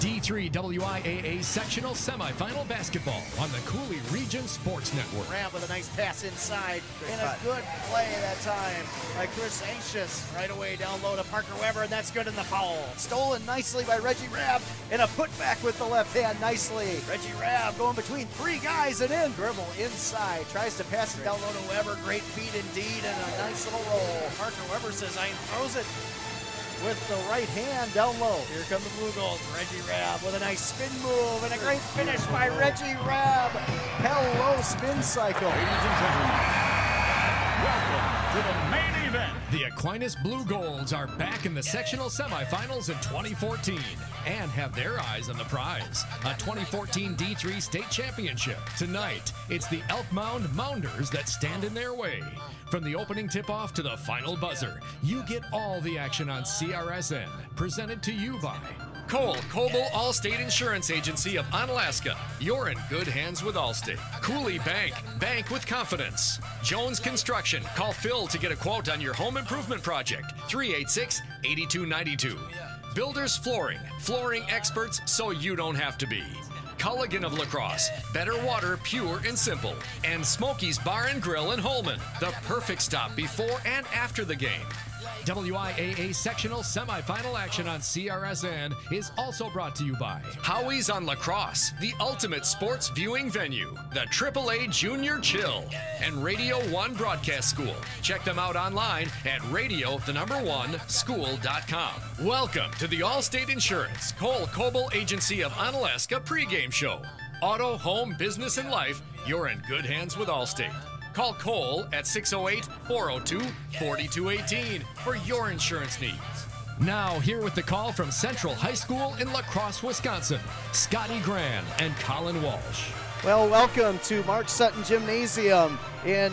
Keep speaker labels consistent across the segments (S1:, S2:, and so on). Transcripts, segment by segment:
S1: D3 WIAA Sectional Semi-Final Basketball on the Cooley Region Sports Network.
S2: Ramp with a nice pass inside and a good play that time by Chris Anxious. Right away down low to Parker Weber, and that's good in the foul. Stolen nicely by Reggie Rabb, and a putback with the left hand nicely. Reggie Rabb going between three guys and in. Dribble inside, tries to pass it down low to Weber. Great feed indeed, and a nice little roll. Parker Weber says, I throws it with the right hand down low. Here come the Blugolds. Reggie Rabb with a nice spin move and a great finish by Reggie Rabb. Hello, spin cycle.
S3: Ladies and gentlemen, welcome to the main event.
S1: The Aquinas Blugolds are back in the sectional semifinals in 2014 and have their eyes on the prize, a 2014 D3 state championship. Tonight, it's the Elk Mound Mounders that stand in their way. From the opening tip-off to the final buzzer, you get all the action on CRSN, presented to you by Cole Coble Allstate Insurance Agency of Onalaska. You're in good hands with Allstate. Cooley Bank. Bank with confidence. Jones Construction. Call Phil to get a quote on your home improvement project. 386-8292. Builders Flooring. Flooring experts so you don't have to be. Culligan of La Crosse, better water, pure and simple. And Smokey's Bar and Grill in Holman, the perfect stop before and after the game. WIAA Sectional Semi-Final action on CRSN is also brought to you by Howie's on La Crosse, the ultimate sports viewing venue, the AAA Junior Chill, and Radio 1 Broadcast School. Check them out online at radio1school.com. Welcome to the Allstate Insurance Cole Coble Agency of Onalaska pregame show. Auto, home, business, and life, you're in good hands with Allstate. Call Cole at 608-402-4218 for your insurance needs. Now, here with the call from Central High School in La Crosse, Wisconsin, Scotty Gran and Colin Walsh.
S2: Well, welcome to Mark Sutton Gymnasium in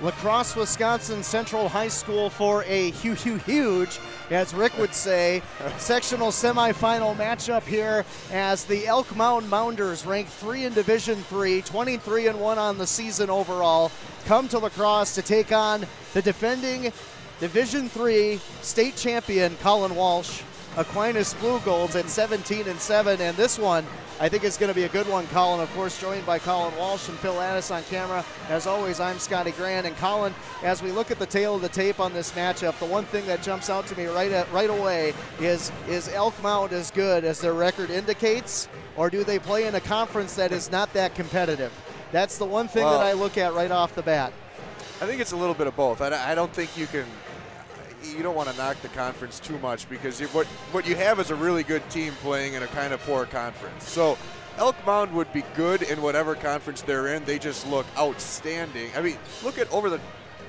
S2: La Crosse, Wisconsin Central High School for a huge, as Rick would say, sectional semifinal matchup here as the Elk Mound Mounders, ranked 3 in Division III, 23-1 on the season overall, come to La Crosse to take on the defending Division III state champion Colin Walsh, Aquinas Blugolds at 17-7, and this one I think it's going to be a good one, Colin. Of course, joined by Colin Walsh and Phil Addis on camera. As always, I'm Scotty Gran. And Colin, as we look at the tail of the tape on this matchup, the one thing that jumps out to me right away is Elk Mound as good as their record indicates, or do they play in a conference that is not that competitive? That's the one thing that I look at right off the bat.
S4: I think it's a little bit of both. I don't think you don't want to knock the conference too much, because what you have is a really good team playing in a kind of poor conference. So Elk Mound would be good in whatever conference they're in. They just look outstanding. I mean, look at over the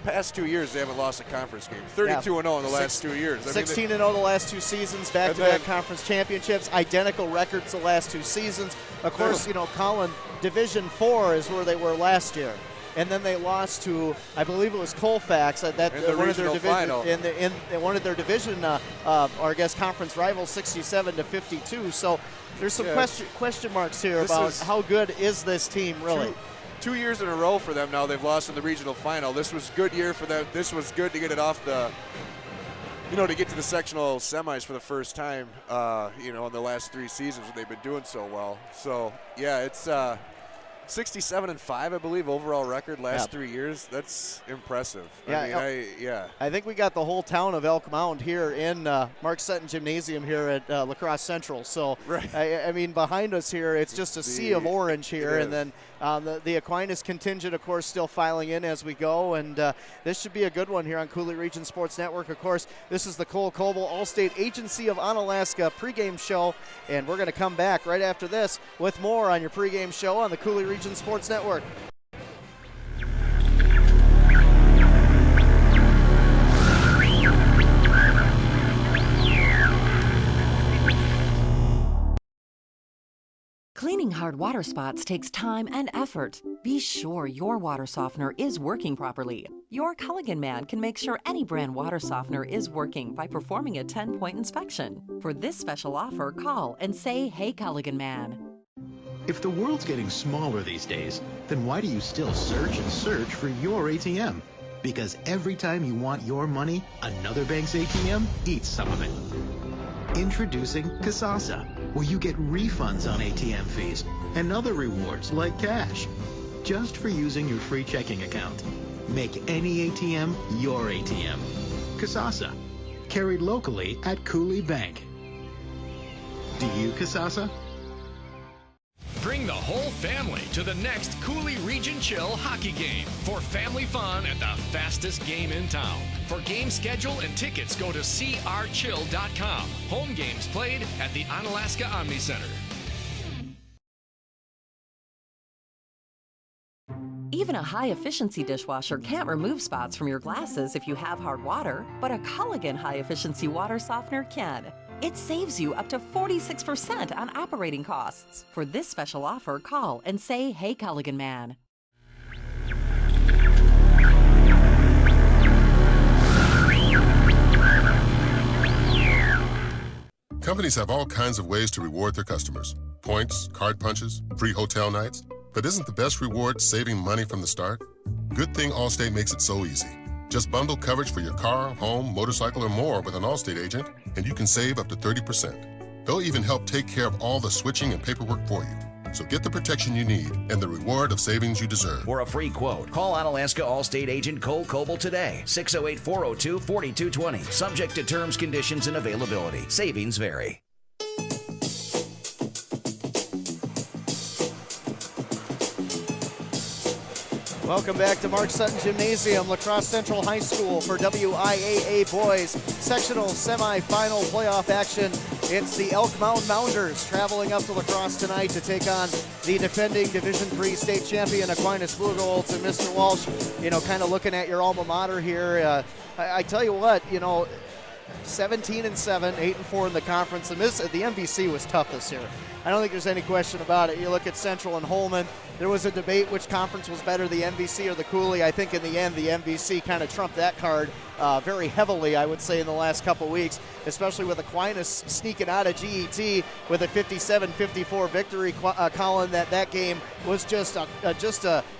S4: past 2 years, they haven't lost a conference game. 32-0 in the last 2 years.
S2: 16-0 the last 2 seasons, back-to-back conference championships, identical records the last 2 seasons. Of course, Colin, Division IV is where they were last year. And then they lost to, I believe it was Colfax, one of their division, or I guess conference rivals, 67-52. So there's some question marks here about how good is this team really.
S4: 2 years in a row for them now. They've lost in the regional final. This was a good year for them. This was good to get it off the, to get to the sectional semis for the first time, in the last 3 seasons when they've been doing so well. So yeah, it's 67-5, I believe, overall record last 3 years. That's impressive. I think
S2: we got the whole town of Elk Mound here in Mark Sutton Gymnasium here at La Crosse Central. So, I mean, behind us here, it's just a sea of orange here. And then the Aquinas contingent, of course, still filing in as we go. And this should be a good one here on Cooley Region Sports Network. Of course, this is the Cole Coble Allstate Agency of Onalaska pregame show. And we're going to come back right after this with more on your pregame show on the Cooley Region Sports Network.
S5: Cleaning hard water spots takes time and effort. Be sure your water softener is working properly. Your Culligan man can make sure any brand water softener is working by performing a 10-point inspection. For this special offer, call and say, "Hey, Culligan man."
S6: If the world's getting smaller these days, then why do you still search and search for your ATM? Because every time you want your money, another bank's ATM eats some of it. Introducing Kasasa, where you get refunds on ATM fees and other rewards like cash, just for using your free checking account. Make any ATM your ATM. Kasasa, carried locally at Cooley Bank. Do you, Kasasa?
S1: Bring the whole family to the next Cooley Region Chill hockey game for family fun at the fastest game in town. For game schedule and tickets, go to crchill.com. Home games played at the Onalaska Omni Center.
S5: Even a high-efficiency dishwasher can't remove spots from your glasses if you have hard water, but a Culligan high-efficiency water softener can. It saves you up to 46% on operating costs. For this special offer, call and say, "Hey, Culligan Man."
S7: Companies have all kinds of ways to reward their customers. Points, card punches, free hotel nights. But isn't the best reward saving money from the start? Good thing Allstate makes it so easy. Just bundle coverage for your car, home, motorcycle, or more with an Allstate agent, and you can save up to 30%. They'll even help take care of all the switching and paperwork for you. So get the protection you need and the reward of savings you deserve.
S8: For a free quote, call Onalaska Allstate agent Cole Coble today. 608-402-4220. Subject to terms, conditions, and availability. Savings vary.
S2: Welcome back to Mark Sutton Gymnasium, La Crosse Central High School for WIAA Boys Sectional Semi-Final playoff action. It's the Elk Mound Mounders traveling up to La Crosse tonight to take on the defending Division III state champion Aquinas Blugolds. And Mr. Walsh, kind of looking at your alma mater here, I tell you what, 17-7, 8-4 in the conference. And the MVC was tough this year. I don't think there's any question about it. You look at Central and Holman. There was a debate which conference was better, the MVC or the Cooley. I think in the end, the MVC kind of trumped that card very heavily, I would say, in the last couple weeks, especially with Aquinas sneaking out of GET with a 57-54 victory. Colin, that game was just a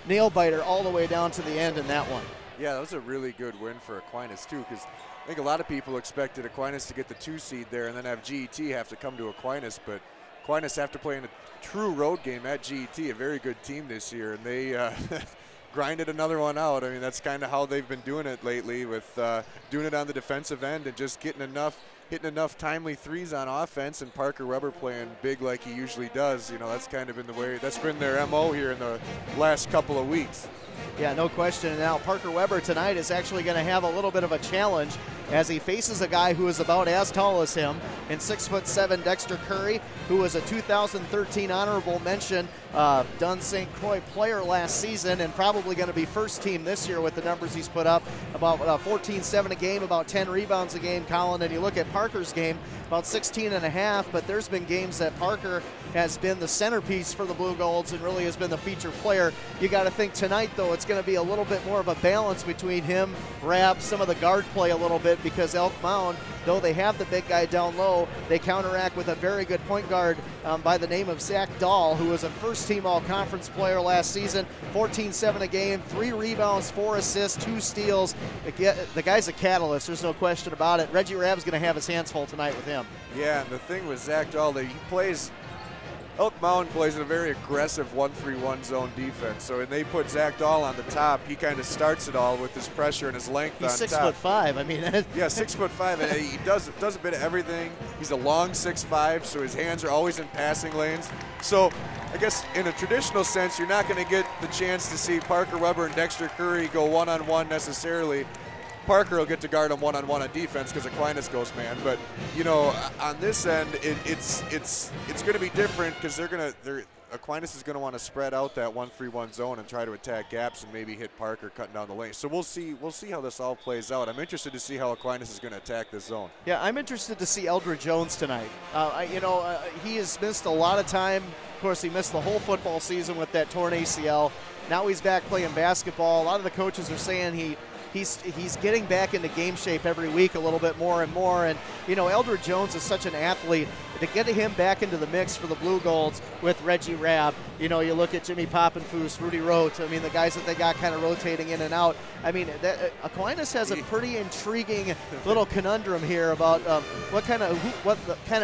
S2: nail-biter all the way down to the end in that one.
S4: Yeah, that was a really good win for Aquinas, too, because I think a lot of people expected Aquinas to get the 2 seed there and then have GET have to come to Aquinas, but Aquinas, after playing a true road game at GET, a very good team this year, and they grinded another one out. I mean, that's kind of how they've been doing it lately, with doing it on the defensive end and just hitting enough timely threes on offense, and Parker Weber playing big like he usually does. That's kind of been the way, that's been their MO here in the last couple of weeks.
S2: Yeah, no question. And now Parker Weber tonight is actually going to have a little bit of a challenge as he faces a guy who is about as tall as him in 6'7" Dexter Curry, who was a 2013 honorable mention Dunn St. Croix player last season and probably going to be first team this year with the numbers he's put up, about 14-7 a game, about 10 rebounds a game, Colin. And you look at Parker's game, about 16.5, but there's been games that Parker has been the centerpiece for the Blugolds and really has been the featured player. You got to think tonight, though, it's going to be a little bit more of a balance between him, Rab, some of the guard play a little bit, because Elk Mound, though they have the big guy down low, they counteract with a very good point guard by the name of Zach Dahl, who was a first-team all-conference player last season, 14-7 a game, 3 rebounds, 4 assists, 2 steals. The guy's a catalyst, there's no question about it. Reggie Rab's going to have his hands full tonight with him.
S4: Yeah, and the thing with Zach Dahl, Elk Mound plays in a very aggressive 1-3-1 zone defense. So when they put Zach Dahl on the top, he kind of starts it all with his pressure and his length on top.
S2: He's 6'5". I mean,
S4: yeah, 6'5", and he does a bit of everything. He's a long 6'5", so his hands are always in passing lanes. So I guess in a traditional sense, you're not going to get the chance to see Parker Weber and Dexter Curry go one-on-one necessarily. Parker will get to guard him one-on-one on defense because Aquinas goes man. But on this end, it's going to be different because Aquinas is going to want to spread out that 1-3-1 zone and try to attack gaps and maybe hit Parker cutting down the lane. So we'll see how this all plays out. I'm interested to see how Aquinas is going to attack this zone.
S2: Yeah, I'm interested to see Eldred Jones tonight. He has missed a lot of time. Of course, he missed the whole football season with that torn ACL. Now he's back playing basketball. A lot of the coaches are saying he he's getting back into game shape every week a little bit more and more. And, Eldred Jones is such an athlete. To get him back into the mix for the Blugolds with Reggie Rabb, you look at Jimmy Poppenfuss, Rudy Rote, the guys that they got kind of rotating in and out. Aquinas has a pretty intriguing little conundrum here about what kind of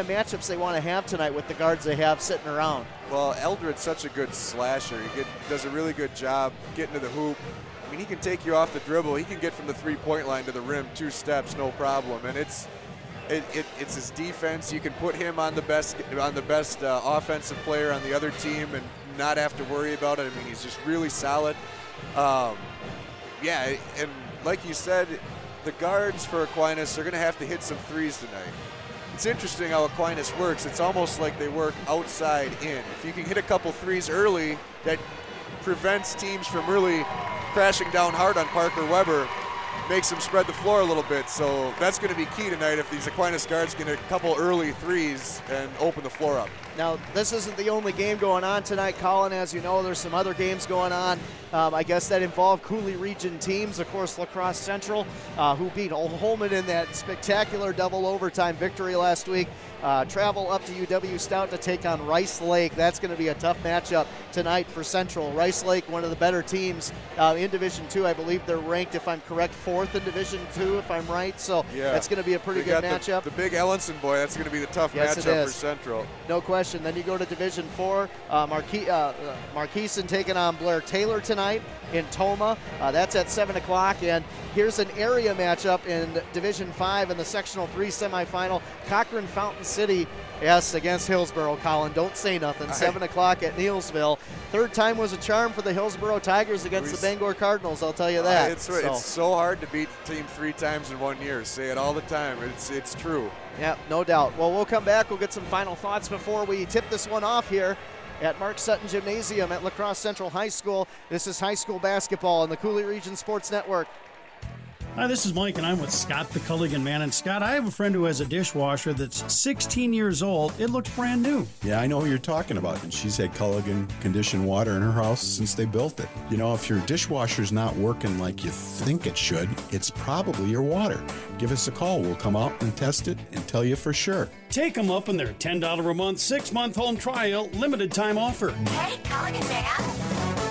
S2: matchups they want to have tonight with the guards they have sitting around.
S4: Well, Eldred's such a good slasher. He does a really good job getting to the hoop. He can take you off the dribble. He can get from the three-point line to the rim 2 steps, no problem. And it's his defense. You can put him on the best offensive player on the other team and not have to worry about it. He's just really solid. And like you said, the guards for Aquinas are going to have to hit some threes tonight. It's interesting how Aquinas works. It's almost like they work outside in. If you can hit a couple threes early, that prevents teams from really crashing down hard on Parker Weber, makes them spread the floor a little bit. So that's going to be key tonight if these Aquinas guards can hit a couple early threes and open the floor up.
S2: Now, this isn't the only game going on tonight, Colin. As you know, there's some other games going on. I guess that involve Cooley Region teams. Of course, La Crosse Central, who beat Holman in that spectacular double overtime victory last week. Travel up to UW Stout to take on Rice Lake. That's going to be a tough matchup tonight for Central. Rice Lake, one of the better teams in Division II. I believe they're ranked, if I'm correct, 4th in Division II, if I'm right. So that's going to be a pretty good matchup.
S4: The big Ellenson boy, that's going to be the tough matchup for Central.
S2: No question. Then you go to Division IV. Marqueson taking on Blair Taylor tonight in Toma. That's at 7 o'clock. And here's an area matchup in Division V in the Sectional 3 semifinal. Cochran Fountain City, against Hillsborough, Colin. Don't say nothing. 7 o'clock at Neilsville. Third time was a charm for the Hillsborough Tigers against the Bangor Cardinals, I'll tell you that.
S4: It's so hard to beat the team 3 times in 1 year. Say it all the time. It's true.
S2: Yeah, no doubt. Well, we'll come back. We'll get some final thoughts before we tip this one off here at Mark Sutton Gymnasium at La Crosse Central High School. This is high school basketball on the Cooley Region Sports Network.
S9: Hi, this is Mike, and I'm with Scott the Culligan Man. And Scott, I have a friend who has a dishwasher that's 16 years old. It looks brand new.
S10: Yeah, I know who you're talking about. And she's had Culligan conditioned water in her house since they built it. If your dishwasher's not working like you think it should, it's probably your water. Give us a call. We'll come out and test it and tell you for sure.
S9: Take them up on their $10 a month, 6-month home trial, limited time offer.
S11: Hey, Culligan Man.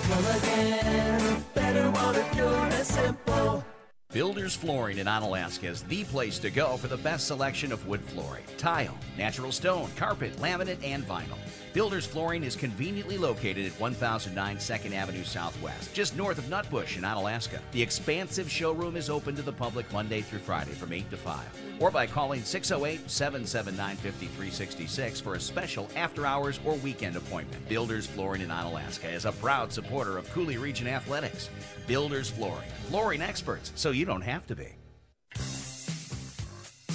S11: Culligan, better water, pure and simple.
S8: Builders Flooring in Onalaska is the place to go for the best selection of wood flooring, tile, natural stone, carpet, laminate, and vinyl. Builders Flooring is conveniently located at 1009 2nd Avenue Southwest, just north of Nutbush in Onalaska. The expansive showroom is open to the public Monday through Friday from 8 to 5, or by calling 608-779-5366 for a special after-hours or weekend appointment. Builders Flooring in Onalaska is a proud supporter of Cooley Region Athletics. Builders Flooring, flooring experts, so you don't have to be.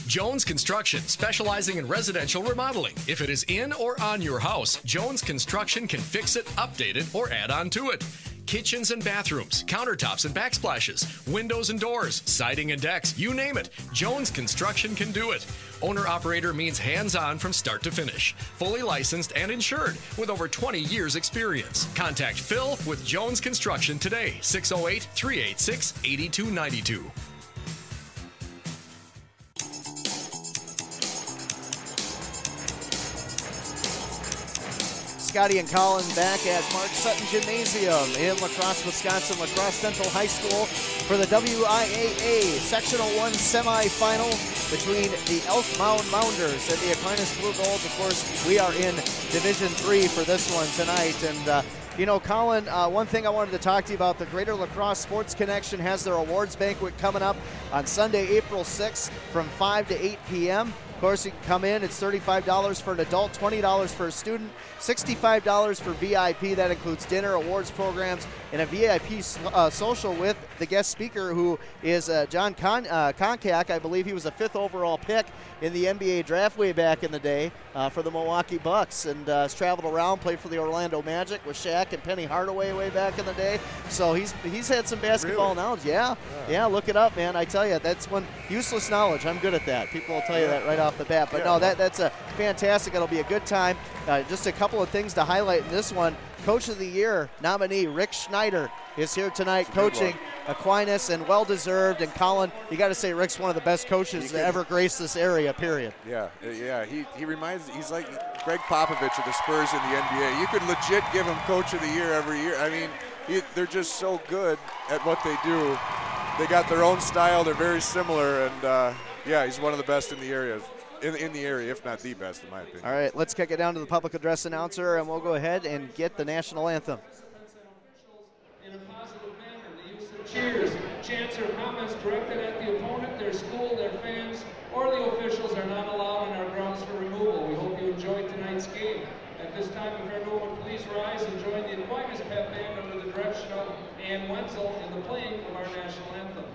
S1: Jones Construction, specializing in residential remodeling. If it is in or on your house, Jones Construction can fix it, update it, or add on to it. Kitchens and bathrooms, countertops and backsplashes, windows and doors, siding and decks, you name it, Jones Construction can do it. Owner-operator means hands-on from start to finish. Fully licensed and insured with over 20 years experience. Contact Phil with Jones Construction today, 608-386-8292.
S2: Scotty and Colin back at Mark Sutton Gymnasium in La Crosse, Wisconsin, La Crosse Central High School for the WIAA Sectional 1 semifinal between the Elk Mound Mounders and the Aquinas Blugolds. Of course, we are in Division III for this one tonight. And, Colin, one thing I wanted to talk to you about, the Greater La Crosse Sports Connection has their awards banquet coming up on Sunday, April 6th from 5 to 8 p.m. Of course, you can come in. It's $35 for an adult, $20 for a student, $65 for VIP. That includes dinner, awards programs, and a VIP social with the guest speaker, who is John Konkak. I believe he was a 5th overall pick in the NBA draft way back in the day for the Milwaukee Bucks, and has traveled around, played for the Orlando Magic with Shaq and Penny Hardaway way back in the day. So he's had some basketball knowledge. Yeah, look it up, man. I tell you, that's one useless knowledge. I'm good at that. People will tell you that right off the bat. But no, that's a fantastic. It'll be a good time. Just a couple of things to highlight in this one. Coach of the Year nominee Rick Schneider is here tonight coaching Aquinas, and well-deserved. And Colin, you got to say Rick's one of the best coaches to ever grace this area, period.
S4: Yeah. He's like Greg Popovich of the Spurs in the NBA. You could legit give him Coach of the Year every year. I mean, they're just so good at what they do. They got their own style. They're very similar, and he's one of the best in the area. In the area, if not the best, in my opinion.
S2: All right, let's kick it down to the public address announcer, and we'll go ahead and get the national anthem.
S12: In a positive manner, the use of cheers, chants, or comments directed at the opponent, their school, their fans, or the officials are not allowed in our grounds for removal. We hope you enjoyed tonight's game. At this time, if everyone would please rise and join the Aquinas Pep Band under the direction of Ann Wenzel in the playing of our national anthem.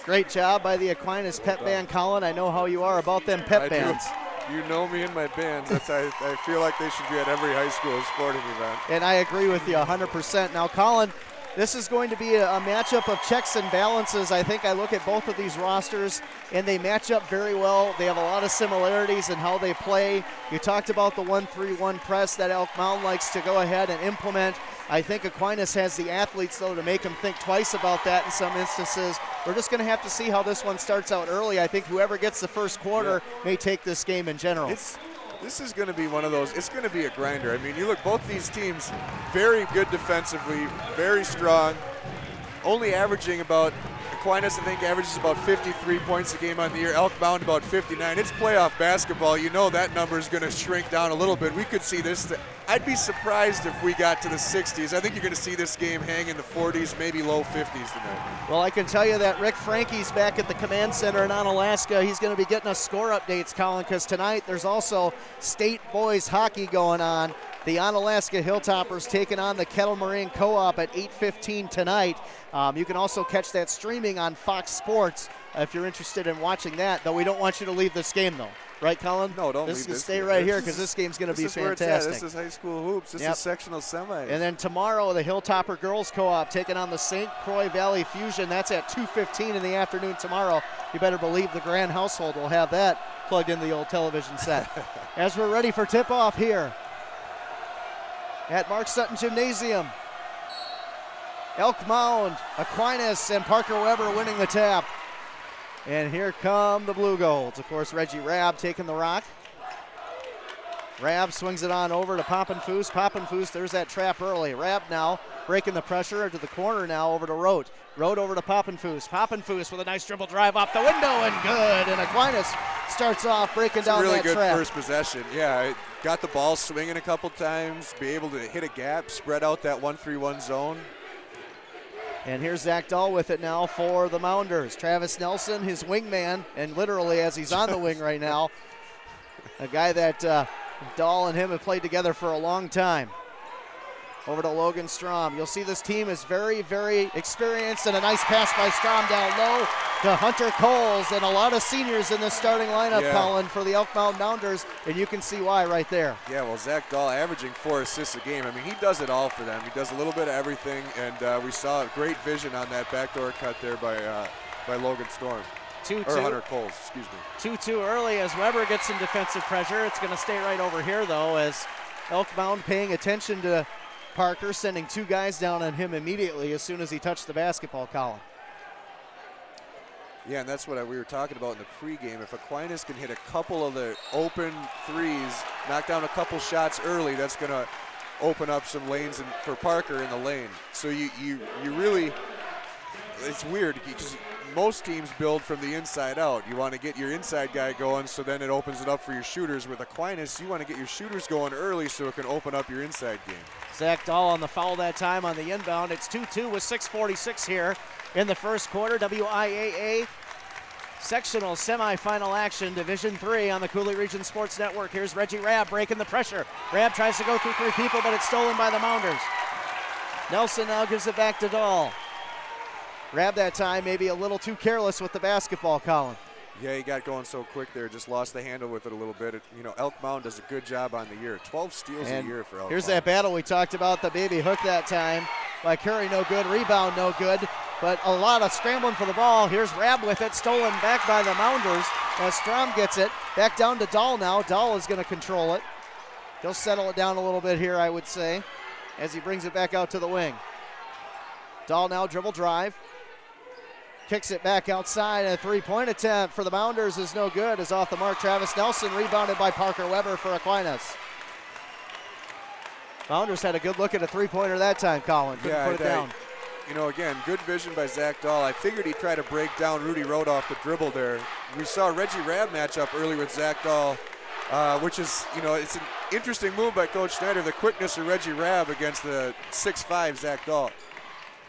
S2: Great job by the Aquinas Pep Band, Colin. I know how you are about them pep bands.
S4: You know me and my bands. I feel like they should be at every high school sporting event.
S2: And I agree with you 100%. Now, Colin, this is going to be a matchup of checks and balances. I think I look at both of these rosters, and they match up very well. They have a lot of similarities in how they play. You talked about the 1-3-1 press that Elk Mound likes to go ahead and implement. I think Aquinas has the athletes, though, to make them think twice about that in some instances. We're just going to have to see how this one starts out early. I think whoever gets the first quarter may take this game in general.
S4: This is going to be one of those, it's going to be a grinder. I mean, you look, both these teams, very good defensively, very strong, only averaging about, Aquinas, I think, averages about 53 points a game on the year. Elk Mound about 59. It's playoff basketball. You know that number is going to shrink down a little bit. We could see this. I'd be surprised if we got to the 60s. I think you're going to see this game hang in the 40s, maybe low 50s tonight.
S2: Well, I can tell you that Rick Frankie's back at the command center in Onalaska. He's going to be getting us score updates, Colin, because tonight there's also state boys hockey going on. The Onalaska Hilltoppers taking on the Kettle Moraine Co-op at 8:15 tonight. You can also catch that streaming on Fox Sports if you're interested in watching that, though we don't want you to leave this game, though. Right, Colin?
S4: No, don't leave this.
S2: Stay right here because this game's going to be fantastic.
S4: This is high school hoops. This is sectional semis.
S2: And then tomorrow, the Hilltopper Girls Co-op taking on the St. Croix Valley Fusion. That's at 2:15 in the afternoon tomorrow. You better believe the Grand household will have that plugged in the old television set. As we're ready for tip-off here at Mark Sutton Gymnasium. Elk Mound, Aquinas, and Parker Weber winning the tap. And here come the Blugolds. Of course, Reggie Rabb taking the rock. Rabb swings it on over to Poppenfuss. Poppenfuss, there's that trap early. Rabb now breaking the pressure to the corner now over to Rote. Rote over to Poppenfuss. Poppenfuss with a nice dribble drive off the window and good. And Aquinas starts off breaking down that trap.
S4: Really good first possession. Yeah, got the ball swinging a couple times, be able to hit a gap, spread out that 1-3-1 zone.
S2: And here's Zach Dahl with it now for the Mounders. Travis Nelson, his wingman, and literally as he's on the wing right now, a guy that Dahl and him have played together for a long time. Over to Logan Strom. You'll see this team is very, very experienced, and a nice pass by Strom down low to Hunter Coles, and a lot of seniors in this starting lineup, Colin, for the Elk Mound Mounders, and you can see why right there.
S4: Yeah, well, Zach Dahl averaging 4 assists a game. I mean, he does it all for them. He does a little bit of everything, and we saw great vision on that backdoor cut there by Logan Storm.
S2: 2-2.
S4: Or Hunter Coles, excuse me.
S2: 2-2 early as Weber gets some defensive pressure. It's going to stay right over here, though, as Elk Mound paying attention to Parker sending 2 guys down on him immediately as soon as he touched the basketball, Colin.
S4: Yeah, and that's what we were talking about in the pregame. If Aquinas can hit a couple of the open threes, knock down a couple shots early, that's going to open up some lanes for Parker in the lane. So you really, it's weird because most teams build from the inside out. You want to get your inside guy going, so then it opens it up for your shooters. With Aquinas, you want to get your shooters going early so it can open up your inside game.
S2: Zach Dahl on the foul that time on the inbound. It's 2-2 with 6:46 here in the first quarter. WIAA sectional semifinal action, Division III on the Cooley Region Sports Network. Here's Reggie Rabb breaking the pressure. Rabb tries to go through 3 people, but it's stolen by the Mounders. Nelson now gives it back to Dahl. Rabb that time maybe a little too careless with the basketball, Colin.
S4: Yeah, he got going so quick there, just lost the handle with it a little bit. Elk Mound does a good job on the year. 12 steals a year for Elk
S2: Here's
S4: Mound.
S2: that battle we talked about, the baby hook that time by Curry, no good. Rebound, no good. But a lot of scrambling for the ball. Here's Rabb with it, stolen back by the Mounders as Strom gets it. Back down to Dahl now. Dahl is going to control it. He'll settle it down a little bit here, I would say, as he brings it back out to the wing. Dahl now dribble drive. Kicks it back outside, and a 3-point attempt for the Mounders is no good. Is off the mark. Travis Nelson rebounded by Parker Weber for Aquinas. Mounders had a good look at a 3-pointer that time, Colin. Couldn't put it down.
S4: Again, good vision by Zach Dahl. I figured he'd try to break down Rudy Road off the dribble there. We saw Reggie Rabb match up early with Zach Dahl, which is, it's an interesting move by Coach Schneider, the quickness of Reggie Rabb against the 6'5" Zach Dahl.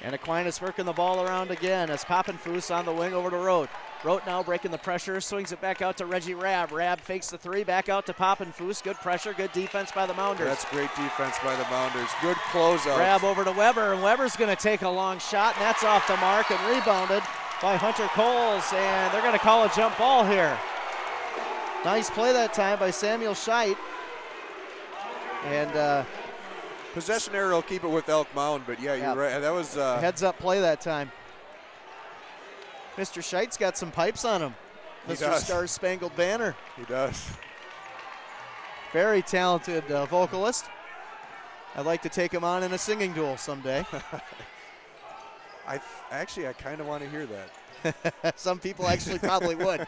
S2: And Aquinas working the ball around again as Poppenfuss on the wing over to Rote. Rote now breaking the pressure, swings it back out to Reggie Rabb. Rabb fakes the 3, back out to Poppenfuss. Good pressure, good defense by the Mounders.
S4: That's great defense by the Mounders. Good closeout.
S2: Rabb over to Weber, and Weber's going to take a long shot, and that's off the mark and rebounded by Hunter Coles, and they're going to call a jump ball here. Nice play that time by Samuel Scheidt. And
S4: possession error will keep it with Elk Mound, but yeah, you're right. That was
S2: heads-up play that time. Mr. Scheidt's got some pipes on him. Mr. Star Spangled Banner.
S4: He does.
S2: Very talented vocalist. I'd like to take him on in a singing duel someday.
S4: I kind of want to hear that.
S2: Some people actually probably would.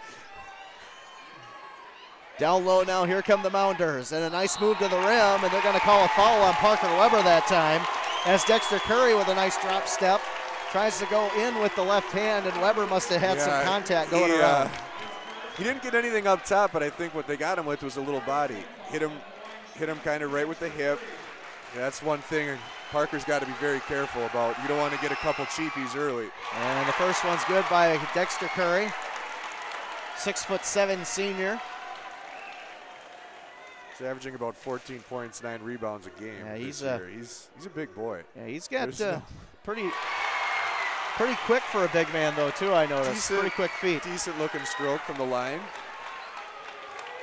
S2: Down low now, here come the Mounders, and a nice move to the rim, and they're going to call a foul on Parker Weber that time, as Dexter Curry with a nice drop step tries to go in with the left hand, and Weber must have had some contact going around.
S4: He didn't get anything up top, but I think what they got him with was a little body. Hit him kind of right with the hip. That's one thing Parker's got to be very careful about. You don't want to get a couple cheapies early.
S2: And the first one's good by Dexter Curry, 6'7" senior.
S4: He's averaging about 14 points, 9 rebounds a game.
S2: Yeah, he's
S4: a big boy.
S2: Yeah, he's got pretty quick for a big man though too. I noticed pretty quick feet.
S4: Decent looking stroke from the line.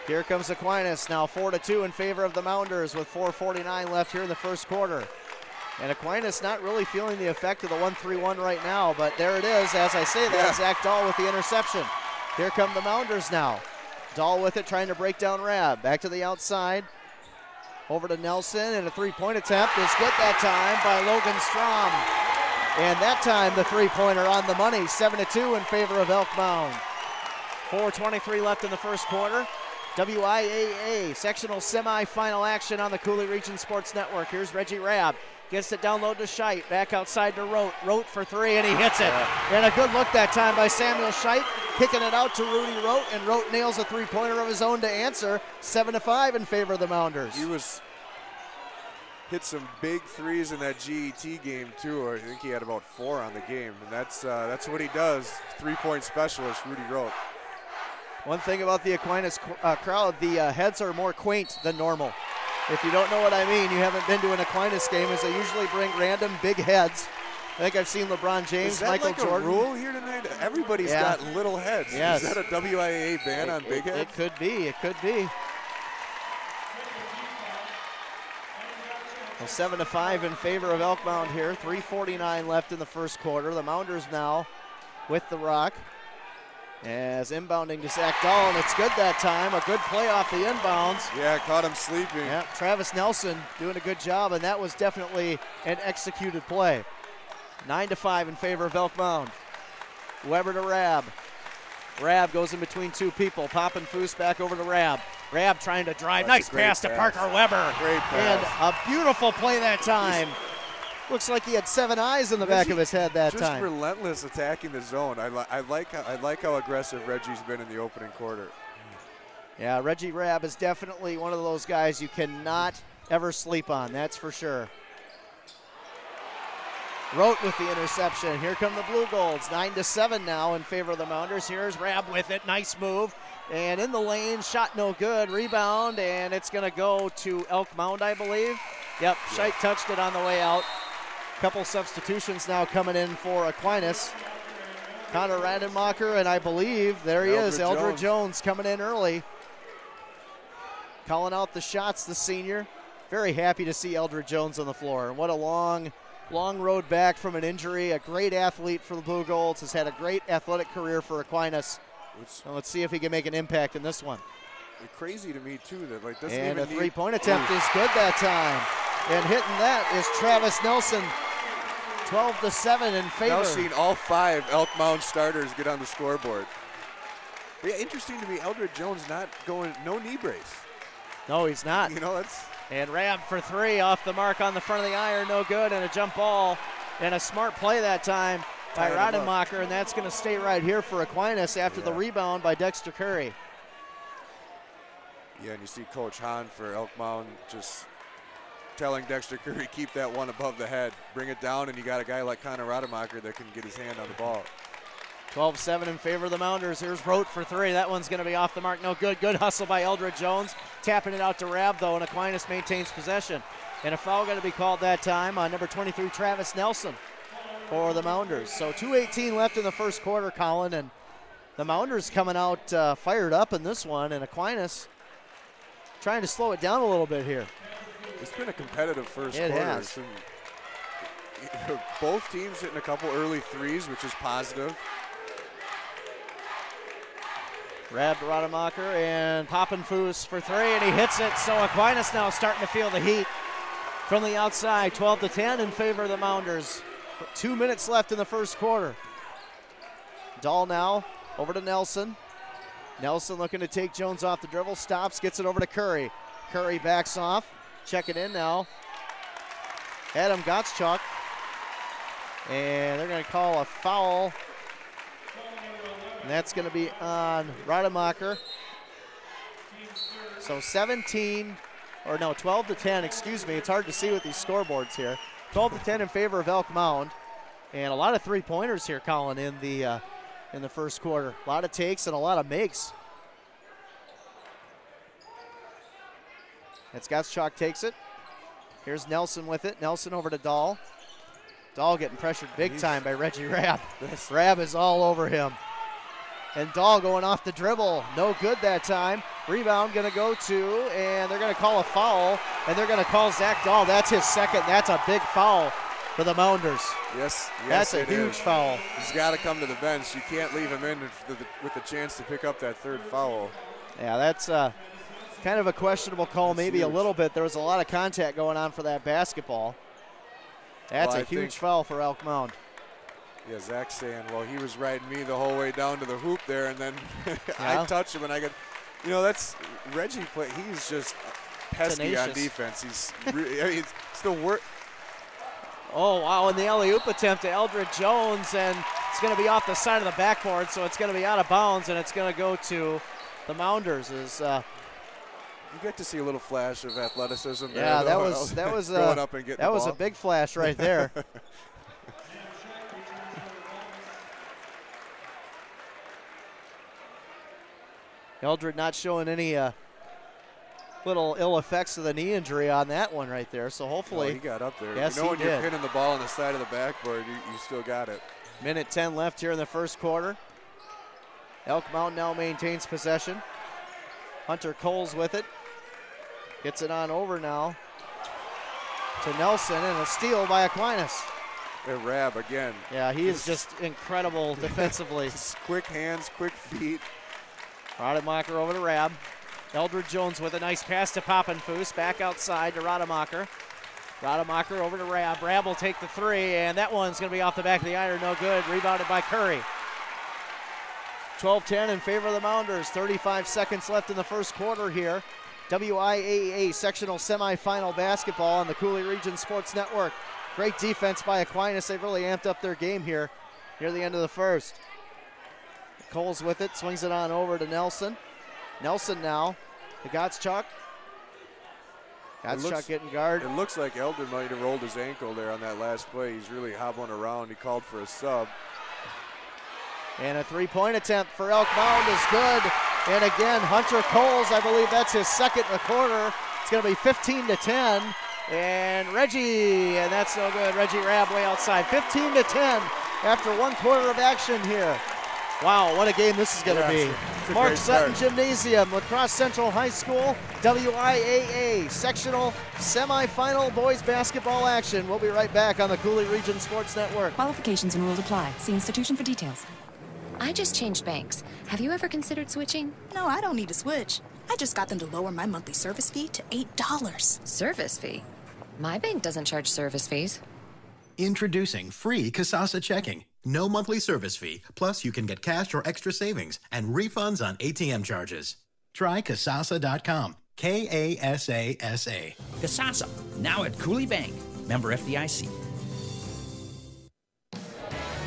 S2: Here comes Aquinas now 4-2 in favor of the Mounders with 4:49 left here in the first quarter. And Aquinas not really feeling the effect of the 1-3-1 right now, but there it is. As I say that, Zach Dahl with the interception. Here come the Mounders now. Dahl with it, trying to break down Rabb. Back to the outside. Over to Nelson, and a 3-point attempt is good that time by Logan Strom. And that time the 3-pointer on the money, 7-2 in favor of Elk Mound. 4:23 left in the first quarter. WIAA sectional semi-final action on the Cooley Region Sports Network. Here's Reggie Rabb. Gets it down low to Scheidt. Back outside to Rote. Rote for 3, and he hits it. And a good look that time by Samuel Scheidt. Kicking it out to Rudy Rote, and Rote nails a 3-pointer of his own to answer. 7-5 in favor of the Mounders.
S4: He hit some big threes in that GET game too. I think he had about 4 on the game, and that's what he does. 3-point specialist Rudy Rote.
S2: One thing about the Aquinas crowd, the heads are more quaint than normal. If you don't know what I mean, you haven't been to an Aquinas game, as they usually bring random big heads. I think I've seen LeBron James, Michael Jordan.
S4: Is that like a rule here tonight? Everybody's got little heads.
S2: Yes.
S4: Is that a WIAA ban on big heads?
S2: It could be. It could be. Well, 7-5 in favor of Elk Mound here. 3:49 left in the first quarter. The Mounders now with the rock. As inbounding to Zach Dahl, and it's good that time. A good play off the inbounds.
S4: Yeah, caught him sleeping.
S2: Yeah, Travis Nelson doing a good job, and that was definitely an executed play. 9-5 in favor of Elk Mound. Weber to Rab. Rab goes in between two people. Poppin' Foose back over to Rab. Rab trying to drive. Nice pass to Parker Weber.
S4: Great pass.
S2: And a beautiful play that time. Looks like he had 7 eyes in the back of his head that
S4: just
S2: time.
S4: Just relentless attacking the zone. I like how aggressive Reggie's been in the opening quarter.
S2: Yeah, Reggie Rab is definitely one of those guys you cannot ever sleep on, that's for sure. Rote with the interception. Here come the Blugolds. 9-7 now in favor of the Mounders. Here's Rab with it. Nice move. And in the lane, shot no good. Rebound, and it's going to go to Elk Mound, I believe. Yep, Scheit touched it on the way out. Couple substitutions now coming in for Aquinas. Connor Rademacher, and I believe there he is, Eldred Jones coming in early. Calling out the shots, the senior. Very happy to see Eldred Jones on the floor. And what a long road back from an injury. A great athlete for the Blugolds. Has had a great athletic career for Aquinas. Well, let's see if he can make an impact in this one.
S4: Crazy to me too that like doesn't
S2: and
S4: even
S2: a three-point attempt is good that time. And hitting that is Travis Nelson. 12-7 in favor.
S4: Now seeing all 5 Elk Mound starters get on the scoreboard. But yeah, interesting to me, Eldred Jones not going, no knee brace.
S2: No, he's not.
S4: You know, that's.
S2: And Rab for 3 off the mark on the front of the iron, no good, and a jump ball. And a smart play that time by Rademacher, and that's going to stay right here for Aquinas after the rebound by Dexter Curry.
S4: Yeah, and you see Coach Hahn for Elk Mound just telling Dexter Curry, keep that one above the head. Bring it down, and you got a guy like Connor Rademacher that can get his hand on the ball.
S2: 12-7 in favor of the Mounders. Here's Rote for 3. That one's going to be off the mark. No good. Good hustle by Eldred Jones. Tapping it out to Rab, though, and Aquinas maintains possession. And a foul going to be called that time on number 23, Travis Nelson, for the Mounders. So 2:18 left in the first quarter, Colin, and the Mounders coming out fired up in this one, and Aquinas trying to slow it down a little bit here.
S4: It's been a competitive first
S2: quarter.
S4: It has. Both teams hitting a couple early threes, which is positive.
S2: Rab Rademacher and Poppin' Foose for 3, and he hits it. So Aquinas now starting to feel the heat from the outside. 12-10 in favor of the Mounders. 2 minutes left in the first quarter. Dahl now over to Nelson. Nelson looking to take Jones off the dribble. Stops, gets it over to Curry. Curry backs off. Check it in now. Adam Gottschalk. And they're going to call a foul. And that's going to be on Rademacher. So 12-10, excuse me. It's hard to see with these scoreboards here. 12-10 in favor of Elk Mound. And a lot of three-pointers here, Colin, in the first quarter. A lot of takes and a lot of makes. It's Gottschalk takes it. Here's Nelson with it. Nelson over to Dahl. Dahl getting pressured big time by Reggie Rab. Rab is all over him. And Dahl going off the dribble. No good that time. Rebound going to go to, and they're going to call a foul, and they're going to call Zach Dahl. That's his second. That's a big foul for the Mounders.
S4: Yes,
S2: that's a huge foul.
S4: He's got to come to the bench. You can't leave him in with the chance to pick up that third foul.
S2: Yeah, that's kind of a questionable call, maybe a little bit. There was a lot of contact going on for that basketball. That's a huge foul for Elk Mound.
S4: Yeah, Zach's saying, well, he was riding me the whole way down to the hoop there, and then I touched him, and I got, that's Reggie play. He's just pesky
S2: tenacious
S4: on defense. He's the worst.
S2: Oh, wow, and the alley-oop attempt to Eldred Jones, and it's going to be off the side of the backboard, so it's going to be out of bounds, and it's going to go to the Mounders.
S4: You get to see a little flash of athleticism there.
S2: Yeah, that was
S4: going up and getting
S2: that was a big flash right there. Eldred not showing any little ill effects of the knee injury on that one right there. So hopefully
S4: he got up there.
S2: Yes,
S4: when
S2: he
S4: you're
S2: did.
S4: pinning the ball on the side of the backboard, you still got it.
S2: Minute 10 left here in the first quarter. Elk Mound now maintains possession. Hunter Coles with it. Gets it on over now to Nelson, and a steal by Aquinas.
S4: Rab again.
S2: Yeah, he is just incredible defensively.
S4: Quick hands, quick feet.
S2: Rademacher over to Rab. Eldred Jones with a nice pass to Poppenfuss. Back outside to Rademacher. Rademacher over to Rab. Rab will take the three, and that one's going to be off the back of the iron. No good. Rebounded by Curry. 12-10 in favor of the Mounders. 35 seconds left in the first quarter here. WIAA Sectional Semi-Final basketball on the Cooley Region Sports Network. Great defense by Aquinas. They've really amped up their game here near the end of the first. Coles with it, swings it on over to Nelson. Nelson now to Gottschalk. Gottschalk getting guard.
S4: It looks like Eldred might have rolled his ankle there on that last play. He's really hobbling around. He called for a sub.
S2: And a three-point attempt for Elk Mound is good. And again, Hunter Coles, I believe that's his second in the quarter. It's going to be 15-10. And Reggie, and that's no good. Reggie Rabb way outside. 15-10 after 1 quarter of action here. Wow, what a game this is going to be. Mark Sutton Gymnasium, La Crosse Central High School, WIAA Sectional Semi-Final boys basketball action. We'll be right back on the Cooley Region Sports Network.
S13: Qualifications and rules apply. See institution for details. I just changed banks. Have you ever considered switching?
S14: No, I don't need to switch. I just got them to lower my monthly service fee to $8.
S13: Service fee? My bank doesn't charge service fees.
S15: Introducing free Kasasa checking. No monthly service fee. Plus, you can get cash or extra savings and refunds on ATM charges. Try Kasasa.com. K-A-S-A-S-A.
S16: Kasasa, now at Cooley Bank. Member FDIC.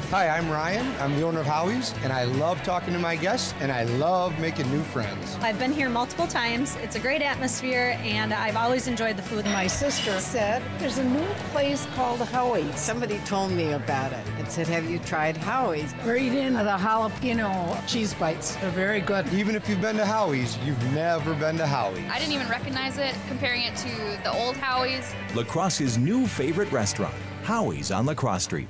S17: Hi, I'm Ryan. I'm the owner of Howie's, and I love talking to my guests, and I love making new friends.
S18: I've been here multiple times. It's a great atmosphere, and I've always enjoyed the food.
S19: My sister said there's a new place called Howie's. Somebody told me about it and said, have you tried Howie's? Great in the jalapeno cheese bites. They're very good.
S17: Even if you've been to Howie's, you've never been to Howie's.
S20: I didn't even recognize it, comparing it to the old Howie's.
S21: La Crosse's new favorite restaurant, Howie's on La Crosse Street.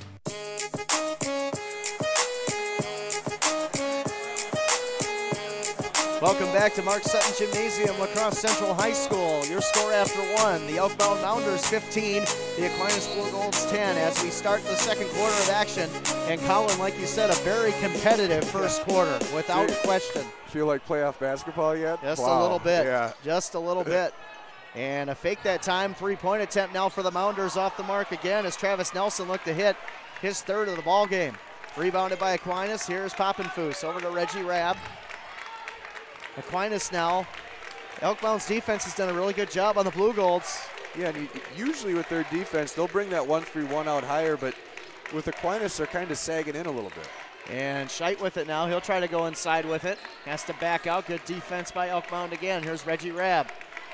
S2: Welcome back to Mark Sutton Gymnasium, La Crosse Central High School. Your score after 1, the Elk Mound Mounders 15, the Aquinas Blugolds 10 as we start the second quarter of action. And Colin, like you said, a very competitive first quarter, without question.
S4: Feel like playoff basketball yet?
S2: Just
S4: wow.
S2: a little bit.
S4: Yeah.
S2: Just a little bit. And a fake that time, three-point attempt now for the Mounders off the mark again as Travis Nelson looked to hit his third of the ball game. Rebounded by Aquinas. Here's Poppenfuss over to Reggie Rabb. Aquinas now. Elk Mound's defense has done a really good job on the Blugolds.
S4: Yeah, and usually with their defense, they'll bring that 1-3-1 out higher, but with Aquinas, they're kind of sagging in a little bit.
S2: And Scheidt with it now. He'll try to go inside with it. Has to back out. Good defense by Elk Mound again. Here's Reggie Rabb.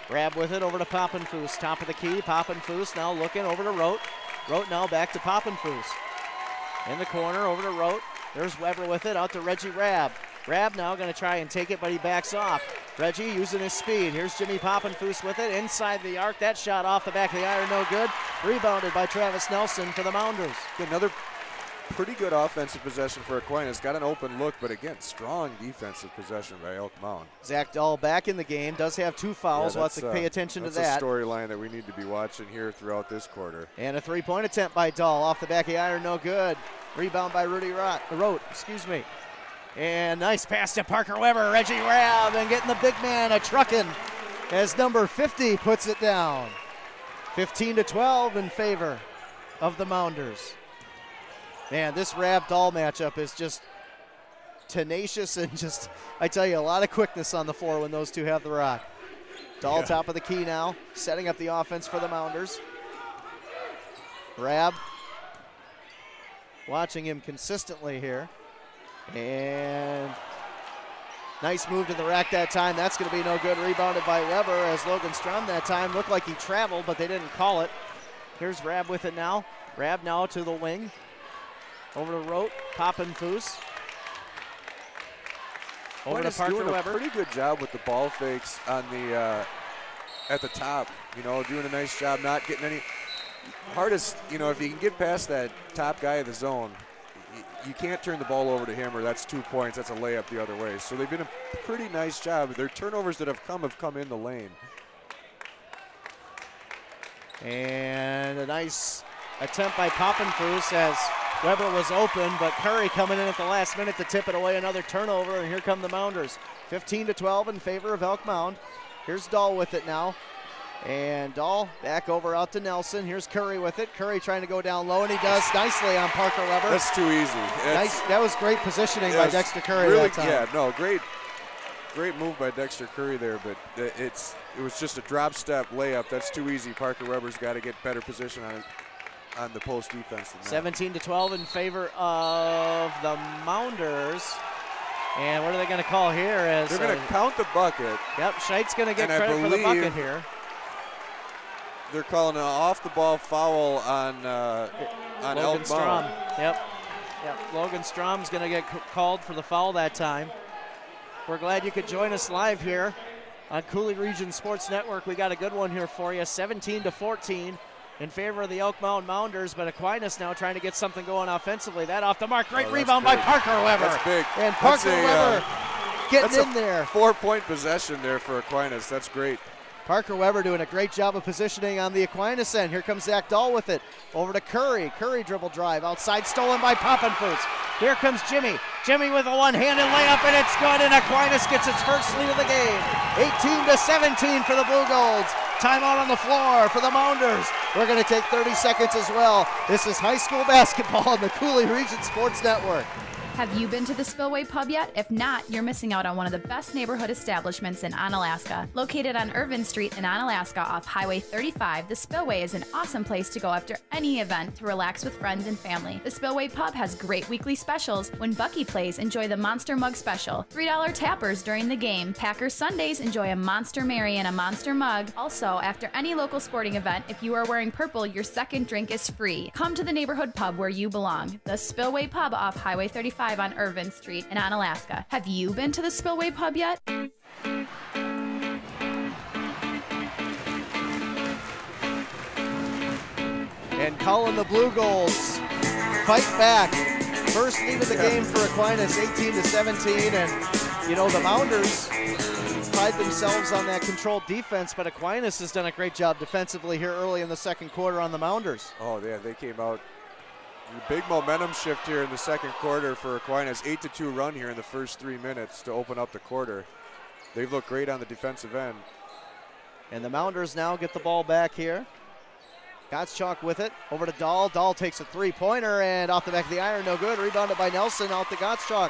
S2: Rabb with it over to Poppenfuss. Top of the key. Poppenfuss now looking over to Rote. Rote now back to Poppenfuss. In the corner over to Rote. There's Weber with it out to Reggie Rabb. Rabb now going to try and take it, but he backs off. Reggie using his speed. Here's Jimmy Poppenfuss with it inside the arc. That shot off the back of the iron, no good. Rebounded by Travis Nelson for the Mounders.
S4: Another pretty good offensive possession for Aquinas. Got an open look, but again, strong defensive possession by Elk Mound.
S2: Zach Dahl back in the game. Does have 2 fouls. We'll have to pay attention to that.
S4: That's a storyline that we need to be watching here throughout this quarter.
S2: And a three-point attempt by Dahl off the back of the iron, no good. Rebound by Rote, excuse me. And nice pass to Parker Weber. Reggie Rabb and getting the big man a truckin' as number 50 puts it down. 15-12 in favor of the Mounders. Man, this Rabb-Dahl matchup is just tenacious and just, I tell you, a lot of quickness on the floor when those two have the rock. Dahl top of the key now, setting up the offense for the Mounders. Rabb watching him consistently here. And nice move to the rack that time. That's going to be no good. Rebounded by Weber as Logan Strum that time looked like he traveled, but they didn't call it. Here's Rabb with it now. Rabb now to the wing. Over to Rote, Poppenfuss. Over to Parker
S4: doing
S2: Weber.
S4: A pretty good job with the ball fakes on the at the top. You know, doing a nice job, not getting any. Hardest, you know, if you can get past that top guy of the zone, you can't turn the ball over to him, or that's 2 points. That's a layup the other way. So they've been a pretty nice job. Their turnovers that have come in the lane.
S2: And a nice attempt by Poppenfuss as Weber was open, but Curry coming in at the last minute to tip it away. Another turnover, and here come the Mounders. 15-12 in favor of Elk Mound. Here's Dahl with it now. And Dahl back over out to Nelson. Here's Curry with it. Curry trying to go down low, and he does nicely on Parker Weber.
S4: That's too easy.
S2: Nice. That was great positioning by Dexter Curry that time.
S4: Yeah, no, great move by Dexter Curry there, but it was just a drop step layup. That's too easy. Parker Weber's got to get better position on the post defense than that.
S2: 17-12 in favor of the Mounders. And what are they going to call here?
S4: They're going to count the bucket.
S2: Yep, Scheidt's going to get credit for the bucket here.
S4: They're calling an off-the-ball foul on Elk Mound.
S2: Yep. Logan Strom's going to get called for the foul that time. We're glad you could join us live here on Cooley Region Sports Network. We got a good one here for you. 17-14 in favor of the Elk Mound Mounders, but Aquinas now trying to get something going offensively. That off the mark. Great rebound by Parker Weber.
S4: That's big.
S2: And Parker Weber getting in there.
S4: 4-point possession there for Aquinas. That's great.
S2: Parker Weber doing a great job of positioning on the Aquinas end. Here comes Zach Dahl with it. Over to Curry. Curry dribble drive. Outside stolen by Poppenfuss. Here comes Jimmy. Jimmy with a one-handed layup, and it's good, and Aquinas gets its first lead of the game. 18-17 for the Blugolds. Timeout on the floor for the Mounders. We're going to take 30 seconds as well. This is high school basketball on the Cooley Region Sports Network.
S3: Have you been to the Spillway Pub yet? If not, you're missing out on one of the best neighborhood establishments in Onalaska. Located on Irvin Street in Onalaska off Highway 35, the Spillway is an awesome place to go after any event to relax with friends and family. The Spillway Pub has great weekly specials. When Bucky plays, enjoy the Monster Mug Special. $3 tappers during the game. Packers Sundays, enjoy a Monster Mary and a Monster Mug. Also, after any local sporting event, if you are wearing purple, your second drink is free. Come to the neighborhood pub where you belong. The Spillway Pub off Highway 35 on Irvin Street in Onalaska. Have you been to the Spillway Pub yet?
S2: And Colin, the Blugolds fight back. First lead of the game for Aquinas, 18-17. And, you know, the Mounders pride themselves on that controlled defense, but Aquinas has done a great job defensively here early in the second quarter on the Mounders.
S4: Oh, yeah, they came out. Big momentum shift here in the second quarter for Aquinas. 8-2 run here in the first 3 minutes to open up the quarter. They've looked great on the defensive end.
S2: And the Mounders now get the ball back here. Gottschalk with it. Over to Dahl. Dahl takes a three-pointer and off the back of the iron. No good. Rebounded by Nelson out to Gottschalk.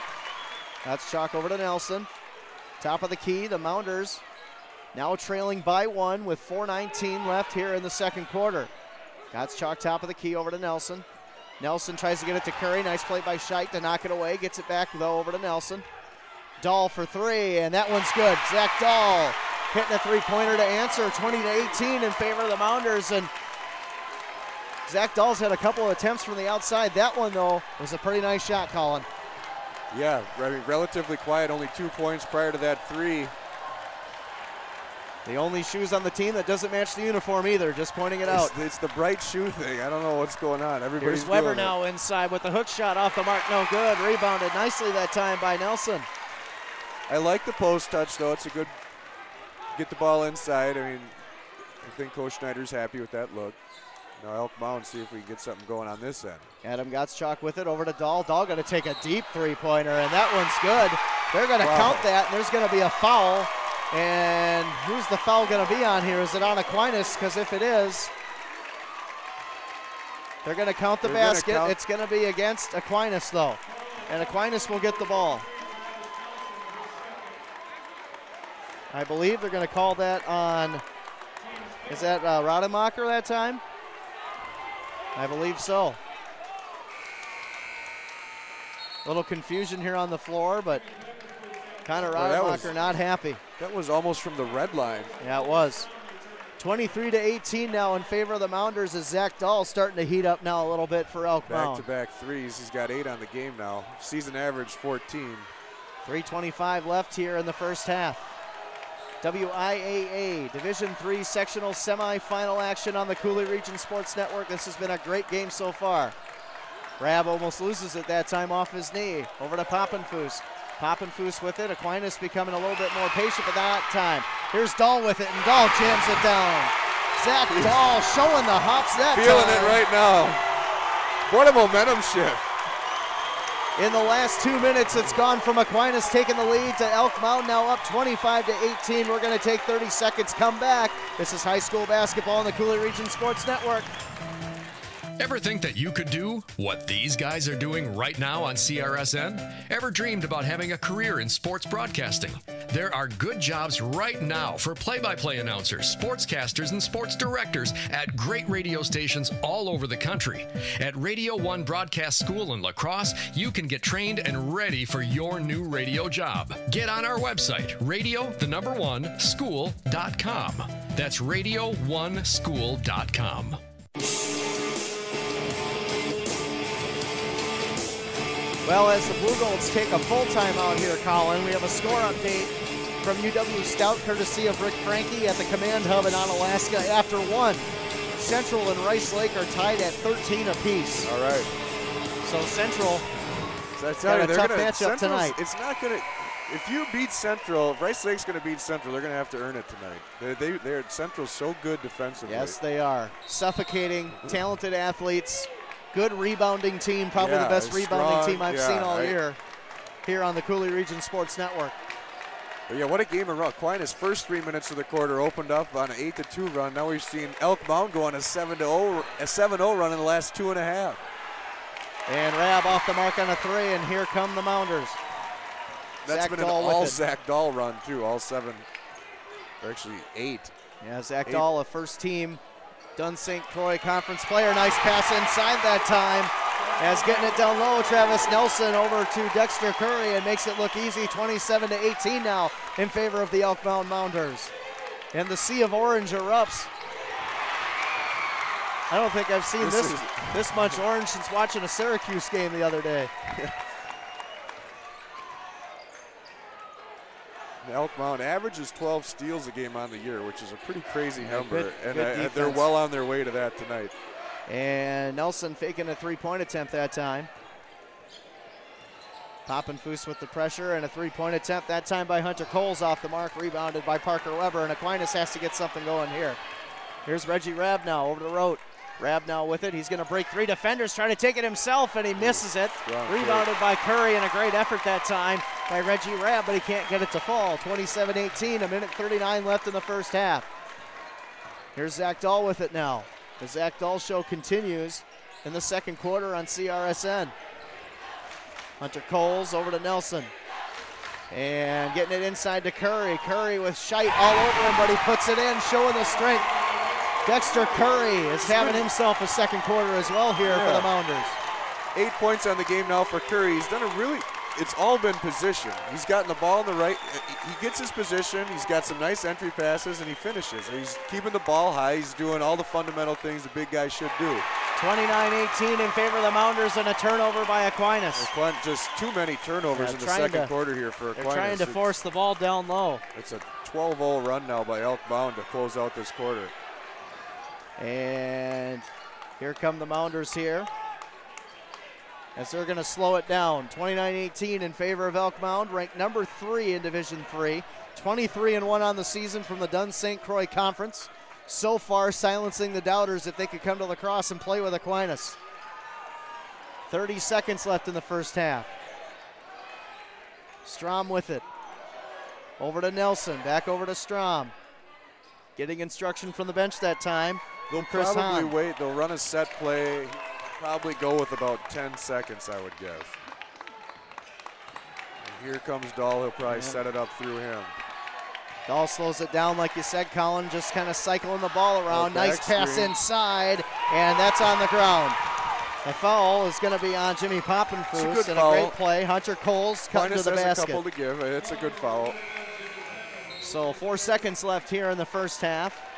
S2: Gottschalk over to Nelson. Top of the key. The Mounders now trailing by one with 4:19 left here in the second quarter. Gottschalk top of the key over to Nelson. Nelson tries to get it to Curry. Nice play by Scheit to knock it away. Gets it back, though, over to Nelson. Dahl for three, and that one's good. Zach Dahl hitting a three-pointer to answer. 20-18 in favor of the Mounders. And Zach Dahl's had a couple of attempts from the outside. That one, though, was a pretty nice shot, Colin.
S4: Yeah, I mean, relatively quiet. Only 2 points prior to that three.
S2: The only shoes on the team that doesn't match the uniform either, just pointing it out.
S4: It's the bright shoe thing. I don't know what's going on. Everybody's
S2: Here's Weber now inside with the hook shot off the mark. No good. Rebounded nicely that time by Nelson.
S4: I like the post touch, though. It's a good get the ball inside. I mean, I think Coach Schneider's happy with that look. Now Elk Mound, see if we can get something going on this end.
S2: Adam Gottschalk with it over to Dahl. Dahl going to take a deep three-pointer, and that one's good. They're going to count that, and there's going to be a foul. And who's the foul going to be on here? Is it on Aquinas? Because if it is, they're going to count the basket. It's going to be against Aquinas, though. And Aquinas will get the ball. I believe they're going to call that on, is that Rademacher that time? I believe so. A little confusion here on the floor, but Connor Rademacher not happy.
S4: That was almost from the red line.
S2: Yeah, it was. 23-18 now in favor of the Mounders as Zach Dahl starting to heat up now a little bit for Elk Mound.
S4: Back-to-back threes. He's got 8 on the game now. Season average 14.
S2: 3:25 left here in the first half. WIAA Division III Sectional Semi-Final action on the Cooley Region Sports Network. This has been a great game so far. Rab almost loses it that time off his knee. Over to Poppenfuss. Poppenfuss with it. Aquinas becoming a little bit more patient, but that time. Here's Dahl with it, and Dahl jams it down. Zach Dahl showing the hops that
S4: Feeling
S2: time.
S4: it right now. What a momentum shift.
S2: In the last 2 minutes, it's gone from Aquinas taking the lead to Elk Mound now up 25-18. We're going to take 30 seconds, come back. This is high school basketball on the Coulee Region Sports Network.
S1: Ever think that you could do what these guys are doing right now on CRSN? Ever dreamed about having a career in sports broadcasting? There are good jobs right now for play-by-play announcers, sportscasters, and sports directors at great radio stations all over the country. At Radio 1 Broadcast School in La Crosse, you can get trained and ready for your new radio job. Get on our website, radio1school.com. That's radio1school.com.
S2: Well, as the Blugolds take a full timeout here, Colin, we have a score update from UW Stout, courtesy of Rick Franke at the Command Hub in Onalaska. After one, Central and Rice Lake are tied at 13 apiece.
S4: All right.
S2: So Central
S4: got
S2: a tough matchup tonight.
S4: It's not going to. If you beat Central, if Rice Lake's going to beat Central, they're going to have to earn it tonight. They're Central's so good defensively.
S2: Yes, they are. Suffocating, talented athletes. Good rebounding team, probably the best rebounding team I've seen all year here on the Coulee Region Sports Network.
S4: But yeah, what a game of run. Aquinas' first 3 minutes of the quarter opened up on an 8-2 run. Now we've seen Elk Mound go on a 7-0 run in the last 2.5.
S2: And Rab off the mark on a three, and here come the Mounders.
S4: That's been an all Zach Dahl run too, all 7, or actually 8.
S2: Yeah, Zach Dahl, a first team Dunn St. Croix Conference player. Nice pass inside that time. As getting it down low, Travis Nelson over to Dexter Curry and makes it look easy. 27-18 now in favor of the Elk Mound Mounders. And the sea of orange erupts. I don't think I've seen this much orange since watching a Syracuse game the other day.
S4: Elk Mound averages 12 steals a game on the year, which is a pretty crazy number.
S2: Good
S4: they're well on their way to that tonight.
S2: And Nelson faking a three-point attempt that time. Poppenfuss with the pressure and a three-point attempt that time by Hunter Coles off the mark, rebounded by Parker Weber, and Aquinas has to get something going here. Here's Reggie Rabnow over the road. Rabnow with it. He's going to break three defenders, trying to take it himself, and he misses it. Rebounded by Curry, and a great effort that time by Reggie Rabb, but he can't get it to fall. 27-18, a minute 39 left in the first half. Here's Zach Dahl with it now. The Zach Dahl show continues in the second quarter on CRSN. Hunter Coles over to Nelson. And getting it inside to Curry. Curry with Scheidt all over him, but he puts it in, showing the strength. Dexter Curry is having himself a second quarter as well here for the Mounders.
S4: 8 points on the game now for Curry. He's done a really, it's all been position. He's gotten the ball in the right, he gets his position, he's got some nice entry passes, and he finishes. He's keeping the ball high, he's doing all the fundamental things the big guy should do.
S2: 29-18 in favor of the Mounders, and a turnover by Aquinas.
S4: Just too many turnovers in the second quarter here for Aquinas.
S2: They're trying to force the ball down low.
S4: It's a 12-0 run now by Elk Mound to close out this quarter.
S2: And here come the Mounders here, as they're going to slow it down. 29-18 in favor of Elk Mound, ranked number 3 in Division III. 23-1 on the season from the Dunn St. Croix Conference. So far, silencing the doubters if they could come to La Crosse and play with Aquinas. 30 seconds left in the first half. Strom with it. Over to Nelson, back over to Strom. Getting instruction from the bench that time.
S4: They'll probably wait. They'll run a set play. Probably go with about 10 seconds, I would guess. And here comes Dahl. He'll probably set it up through him.
S2: Dahl slows it down, like you said, Colin, just kind of cycling the ball around. Nice pass inside, and that's on the ground. The foul is going to be on Jimmy Poppenfuss, and a great play. Hunter Coles cutting to the basket.
S4: A couple to give. It's a good foul.
S2: So 4 seconds left here in the first half.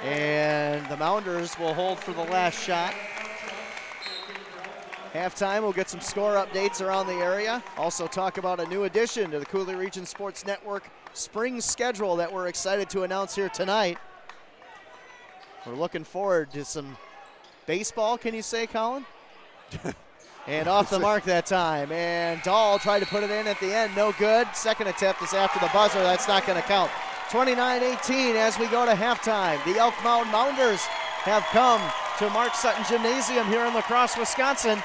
S2: And the Mounders will hold for the last shot. Halftime, we'll get some score updates around the area. Also talk about a new addition to the Coulee Region Sports Network spring schedule that we're excited to announce here tonight. We're looking forward to some baseball, can you say, Colin? And off the mark that time. And Dahl tried to put it in at the end. No good. Second attempt is after the buzzer. That's not going to count. 29-18 as we go to halftime. The Elk Mound Mounders have come to Mark Sutton Gymnasium here in La Crosse, Wisconsin,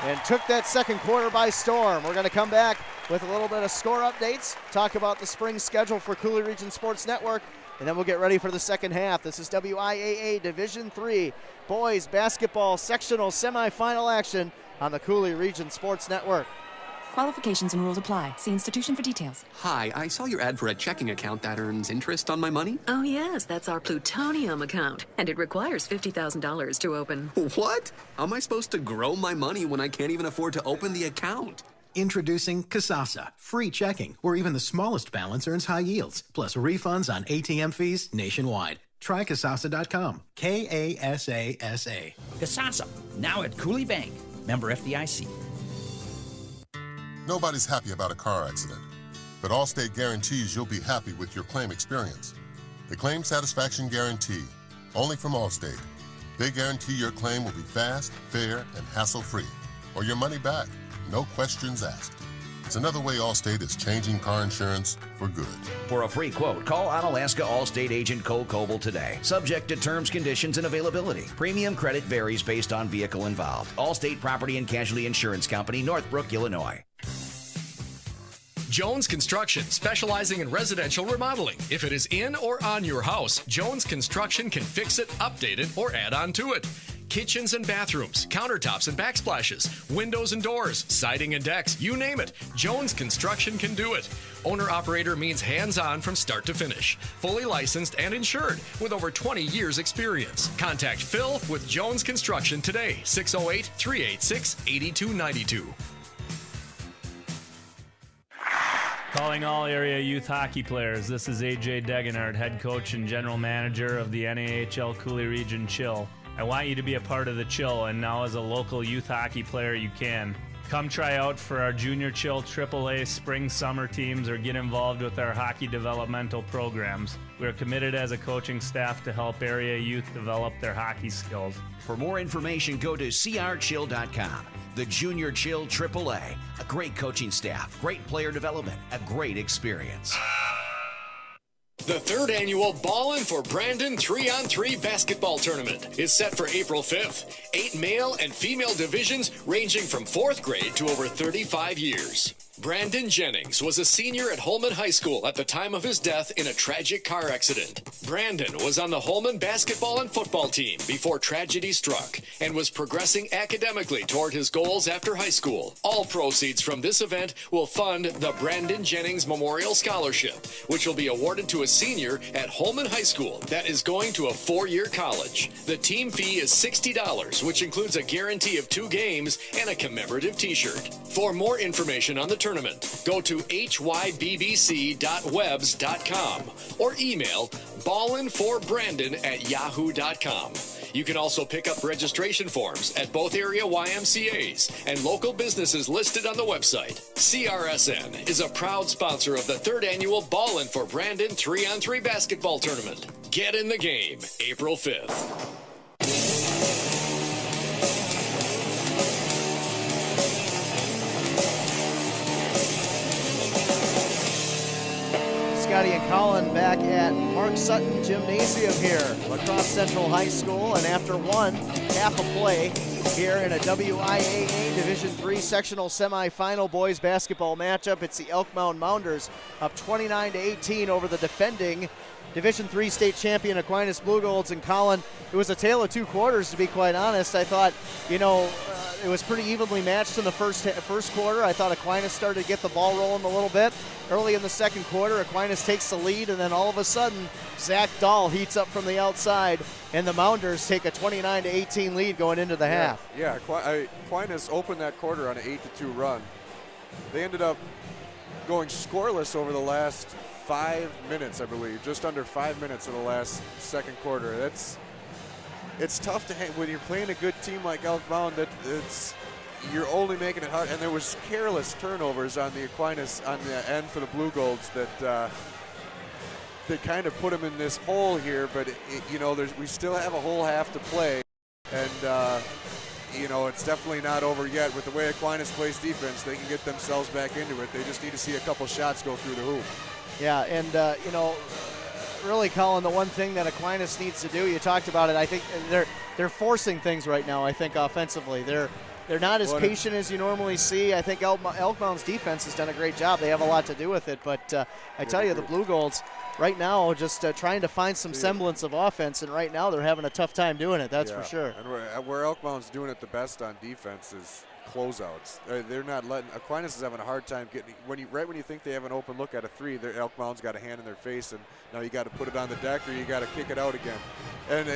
S2: and took that second quarter by storm. We're going to come back with a little bit of score updates, talk about the spring schedule for Coulee Region Sports Network, and then we'll get ready for the second half. This is WIAA Division III Boys Basketball Sectional Semi-Final action on the Coulee Region Sports Network.
S13: Qualifications and rules apply. See institution for details.
S6: Hi, I saw your ad for a checking account that earns interest on my money.
S22: Oh, yes, that's our plutonium account, and it requires $50,000 to open.
S6: What? How am I supposed to grow my money when I can't even afford to open the account?
S15: Introducing Kasasa, free checking, where even the smallest balance earns high yields, plus refunds on ATM fees nationwide. Try Kasasa.com. K-A-S-A-S-A.
S16: Kasasa, now at Coulee Bank. Member FDIC.
S7: Nobody's happy about a car accident, but Allstate guarantees you'll be happy with your claim experience. The Claim Satisfaction Guarantee, only from Allstate. They guarantee your claim will be fast, fair, and hassle-free, or your money back, no questions asked. It's another way Allstate is changing car insurance for good.
S8: For a free quote, call Onalaska Allstate agent Cole Coble today. Subject to terms, conditions, and availability. Premium credit varies based on vehicle involved. Allstate Property and Casualty Insurance Company, Northbrook, Illinois.
S1: Jones Construction, specializing in residential remodeling. If it is in or on your house, Jones Construction can fix it, update it, or add on to it. Kitchens and bathrooms, countertops and backsplashes, windows and doors, siding and decks, you name it, Jones Construction can do it. Owner-operator means hands-on from start to finish. Fully licensed and insured with over 20 years experience. Contact Phil with Jones Construction today, 608-386-8292.
S23: Calling all area youth hockey players, this is AJ Degenhardt, head coach and general manager of the NAHL Coulee Region Chill. I want you to be a part of the Chill, and now as a local youth hockey player you can. Come try out for our Junior Chill AAA spring summer teams or get involved with our hockey developmental programs. We are committed as a coaching staff to help area youth develop their hockey skills.
S8: For more information, go to crchill.com. The Junior Chill AAA, a great coaching staff, great player development, a great experience.
S1: The third annual Ballin' for Brandon 3-on-3 basketball tournament is set for April 5th. 8 male and female divisions ranging from 4th grade to over 35 years. Brandon Jennings was a senior at Holman High School at the time of his death in a tragic car accident. Brandon was on the Holman basketball and football team before tragedy struck and was progressing academically toward his goals after high school. All proceeds from this event will fund the Brandon Jennings Memorial Scholarship, which will be awarded to a senior at Holman High School that is going to a 4-year college. The team fee is $60, which includes a guarantee of 2 games and a commemorative t-shirt. For more information on the tournament, go to hybbc.webs.com or email ballinforbrandon@yahoo.com. You can also pick up registration forms at both area YMCAs and local businesses listed on the website. CRSN is a proud sponsor of the 3rd annual Ballin' for Brandon 3-on-3 basketball tournament. Get in the game, April 5th.
S2: Scotty and Colin back at Mark Sutton Gymnasium here, La Crosse Central High School, and after one half a play here in a WIAA Division III Sectional Semi-Final boys basketball matchup, it's the Elk Mound Mounders up 29-18 over the defending Division III state champion Aquinas Blugolds. And Colin, it was a tale of 2 quarters, to be quite honest. I thought, it was pretty evenly matched in the first quarter. I thought Aquinas started to get the ball rolling a little bit. Early in the second quarter, Aquinas takes the lead, and then all of a sudden, Zach Dahl heats up from the outside, and the Mounders take a 29-18 lead going into the half.
S4: Yeah, Aquinas opened that quarter on an 8-2 run. They ended up going scoreless over the last 5 minutes, I believe, just under 5 minutes of the last second quarter. It's tough to hang when you're playing a good team like Elk Mound. You're only making it hard, and there was careless turnovers on the Aquinas on the end for the Blugolds that kind of put them in this hole here. But we still have a whole half to play, and it's definitely not over yet. With the way Aquinas plays defense, they can get themselves back into it. They just need to see a couple shots go through the hoop.
S2: Yeah, and, really, Colin, the one thing that Aquinas needs to do, you talked about it, I think they're forcing things right now, I think, offensively. They're not as patient as you normally see. I think Elk Mound's defense has done a great job. They have a lot to do with it, but I tell you, the Blugolds right now just trying to find some semblance of offense, and right now they're having a tough time doing it, that's for sure.
S4: And where Elk Mound's doing it the best on defense is closeouts. They're not letting. Aquinas is having a hard time getting right when you think they have an open look at a three. Elk Mound's got a hand in their face, and now you got to put it on the deck or you got to kick it out again. And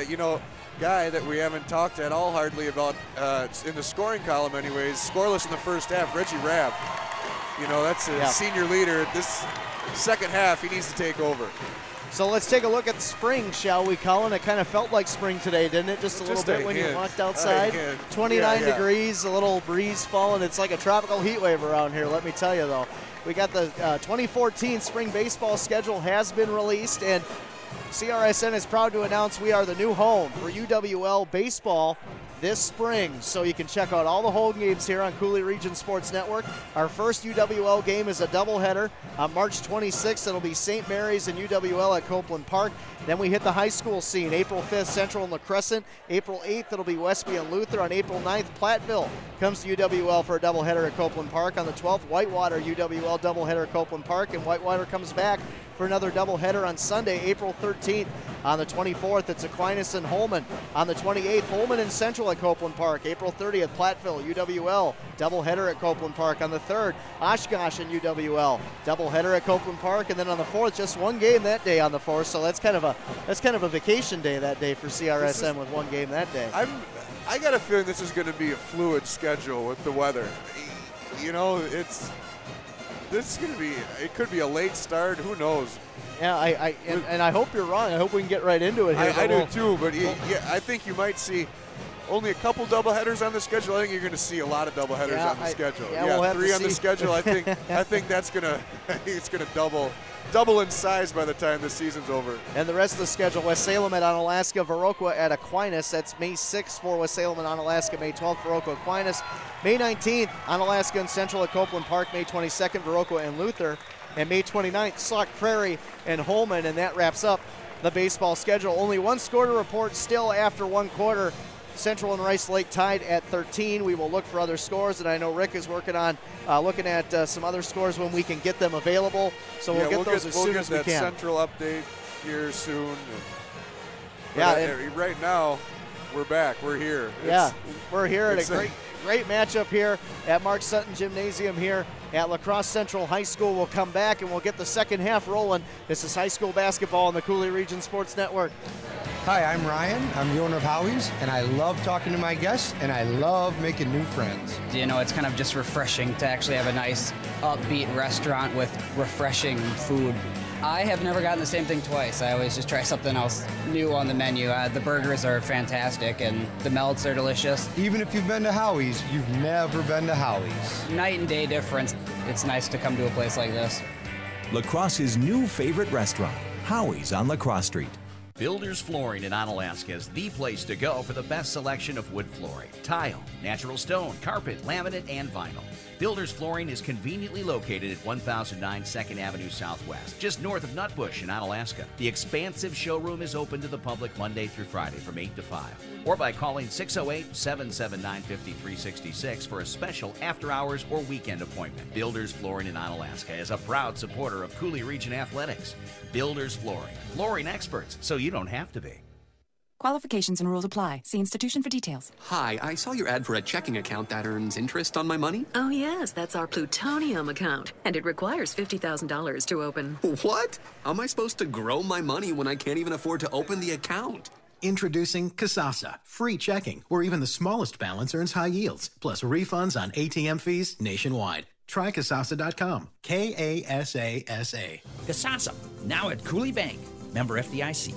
S4: guy that we haven't talked at all hardly about in the scoring column, anyways, scoreless in the first half. Reggie Rabb. That's a senior leader. This second half, he needs to take over.
S2: So let's take a look at spring, shall we, Colin? It kind of felt like spring today, didn't it? Just a little bit when you walked outside. 29 degrees, a little breeze falling. It's like a tropical heat wave around here, let me tell you, though. We got the 2014 spring baseball schedule has been released, and CRSN is proud to announce we are the new home for UWL baseball this spring. So you can check out all the home games here on Coulee Region Sports Network. Our first UWL game is a doubleheader on March 26th. It'll be St. Mary's and UWL at Copeland Park. Then we hit the high school scene. April 5th, Central and La Crescent. April 8th, it'll be Westby and Luther. On April 9th, Platteville comes to UWL for a doubleheader at Copeland Park. On the 12th, Whitewater, UWL doubleheader at Copeland Park. And Whitewater comes back for another doubleheader on Sunday, April 13th. On the 24th, it's Aquinas and Holman. On the 28th, Holman and Central at Copeland Park. April 30th, Platteville, UWL, doubleheader at Copeland Park. On the 3rd, Oshkosh and UWL, doubleheader at Copeland Park. And then on the 4th, just one game that day on the 4th. So that's kind of a vacation day that day for CRSN with one game that day.
S4: I got a feeling this is going to be a fluid schedule with the weather. This is going to be, it could be a late start. Who knows?
S2: Yeah, and I hope you're wrong. I hope we can get right into it here.
S4: I do too, but I think you might see only a couple doubleheaders on the schedule. I think you're going to see a lot of doubleheaders on the schedule.
S2: We'll have
S4: 3 on the schedule. I think that's going to it's going to double in size by the time the season's over.
S2: And the rest of the schedule: West Salem at Onalaska, Viroqua at Aquinas. That's May 6th for West Salem and Onalaska. May 12th, Viroqua, Aquinas. May 19th, Onalaska and Central at Copeland Park. May 22nd, Viroqua and Luther. And May 29th, Sauk Prairie and Holman. And that wraps up the baseball schedule. Only one score to report still after one quarter. Central and Rice Lake tied at 13. We will look for other scores, and I know Rick is working on looking at some other scores when we can get them available. So we'll get those as soon as we can.
S4: We'll get that Central update here soon. Right now, we're back. We're here.
S2: We're here at a great matchup here at Mark Sutton Gymnasium here at La Crosse Central High School. We'll come back and we'll get the second half rolling. This is high school basketball on the Coulee Region Sports Network.
S17: Hi, I'm Ryan. I'm the owner of Howie's, and I love talking to my guests, and I love making new friends.
S5: It's kind of just refreshing to actually have a nice, upbeat restaurant with refreshing food. I have never gotten the same thing twice. I always just try something else new on the menu. The burgers are fantastic, and the melts are delicious.
S17: Even if you've been to Howie's, you've never been to Howie's.
S5: Night and day difference. It's nice to come to a place like this.
S21: La Crosse's new favorite restaurant, Howie's on La Crosse Street.
S8: Builders Flooring in Onalaska is the place to go for the best selection of wood flooring, tile, natural stone, carpet, laminate, and vinyl. Builders Flooring is conveniently located at 1009 2nd Avenue Southwest, just north of Nutbush in Onalaska. The expansive showroom is open to the public Monday through Friday from 8 to 5, or by calling 608-779-5366 for a special after-hours or weekend appointment. Builders Flooring in Onalaska is a proud supporter of Coulee Region Athletics. Builders Flooring, flooring experts, so you don't have to be.
S13: Qualifications and rules apply. See institution for details.
S6: Hi, I saw your ad for a checking account that earns interest on my money.
S22: Oh, yes, that's our plutonium account, and it requires $50,000 to open.
S6: What? How am I supposed to grow my money when I can't even afford to open the account?
S15: Introducing Kasasa, free checking, where even the smallest balance earns high yields, plus refunds on ATM fees nationwide. Try Kasasa.com. Kasasa.
S16: Kasasa, now at Coulee Bank. Member FDIC.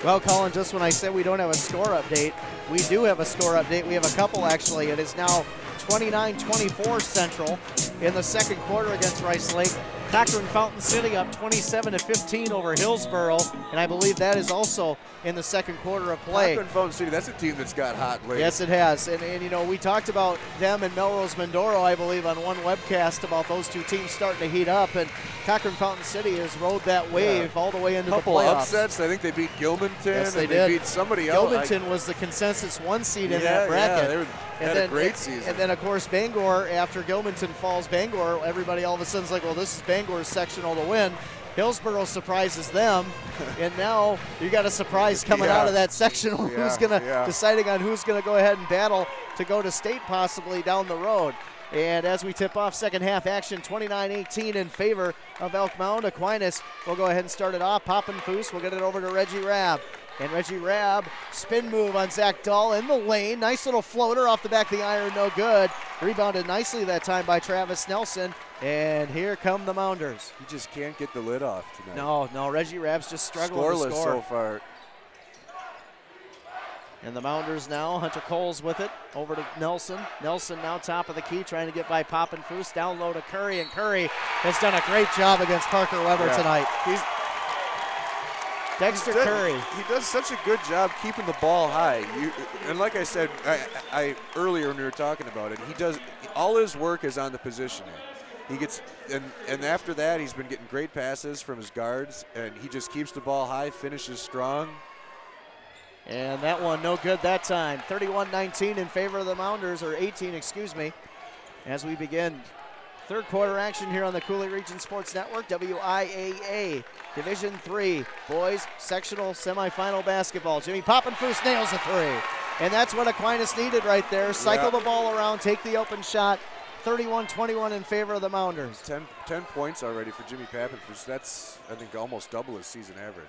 S2: Well, Colin, just when I said we don't have a score update, we do have a score update. We have a couple, actually. It is now 29-24 Central in the second quarter against Rice Lake. Cochran Fountain City up 27-15 over Hillsboro, and I believe that is also in the second quarter of play.
S4: Cochran Fountain City, that's a team that's got hot lately.
S2: Yes, it has. And you know, we talked about them and Melrose Mindoro, I believe, on one webcast about those two teams starting to heat up, and Cochran Fountain City has rode that wave all the way into the playoffs.
S4: Couple upsets. I think they beat Gilmanton.
S2: Yes, they
S4: did.
S2: They
S4: beat somebody else.
S2: Gilmanton was the consensus 1 seed in that bracket.
S4: Yeah, they had a great season.
S2: And then, of course, Bangor, after Gilmanton falls Bangor, everybody all of a sudden is like, well, this is Bangor's sectional to win. Hillsboro surprises them, and now you got a surprise coming out of that sectional. Who's deciding on who's gonna go ahead and battle to go to state possibly down the road. And as we tip off second half action, 29-18 in favor of Elk Mound. Aquinas will go ahead and start it off. Poppin' Foose will get it over to Reggie Rabb. And Reggie Rabb, spin move on Zach Dahl in the lane. Nice little floater off the back of the iron, no good. Rebounded nicely that time by Travis Nelson. And here come the Mounders.
S4: You just can't get the lid off tonight.
S2: No, Reggie Rabb's just struggling
S4: Scoreless
S2: to score.
S4: so far.
S2: And the Mounders now, Hunter Coles with it, over to Nelson. Nelson now top of the key, trying to get by Poppin' Foose. Down low to Curry, and Curry has done a great job against Parker Weber tonight. Dexter Curry.
S4: He does such a good job keeping the ball high. And like I said I earlier when we were talking about it, he does all his work is on the positioning. He gets and after that he's been getting great passes from his guards, and he just keeps the ball high, finishes strong.
S2: And that one no good that time. 31-19 in favor of the Mounders, or 18, excuse me, as we begin third quarter action here on the Cooley Region Sports Network, WIAA Division III Boys Sectional Semi-Final Basketball. Jimmy Poppin' Foose nails a three. And that's what Aquinas needed right there. Cycle the ball around, take the open shot. 31-21 in favor of the Mounders.
S4: 10 points already for Jimmy Poppin' Foose. That's, I think, almost double his season average.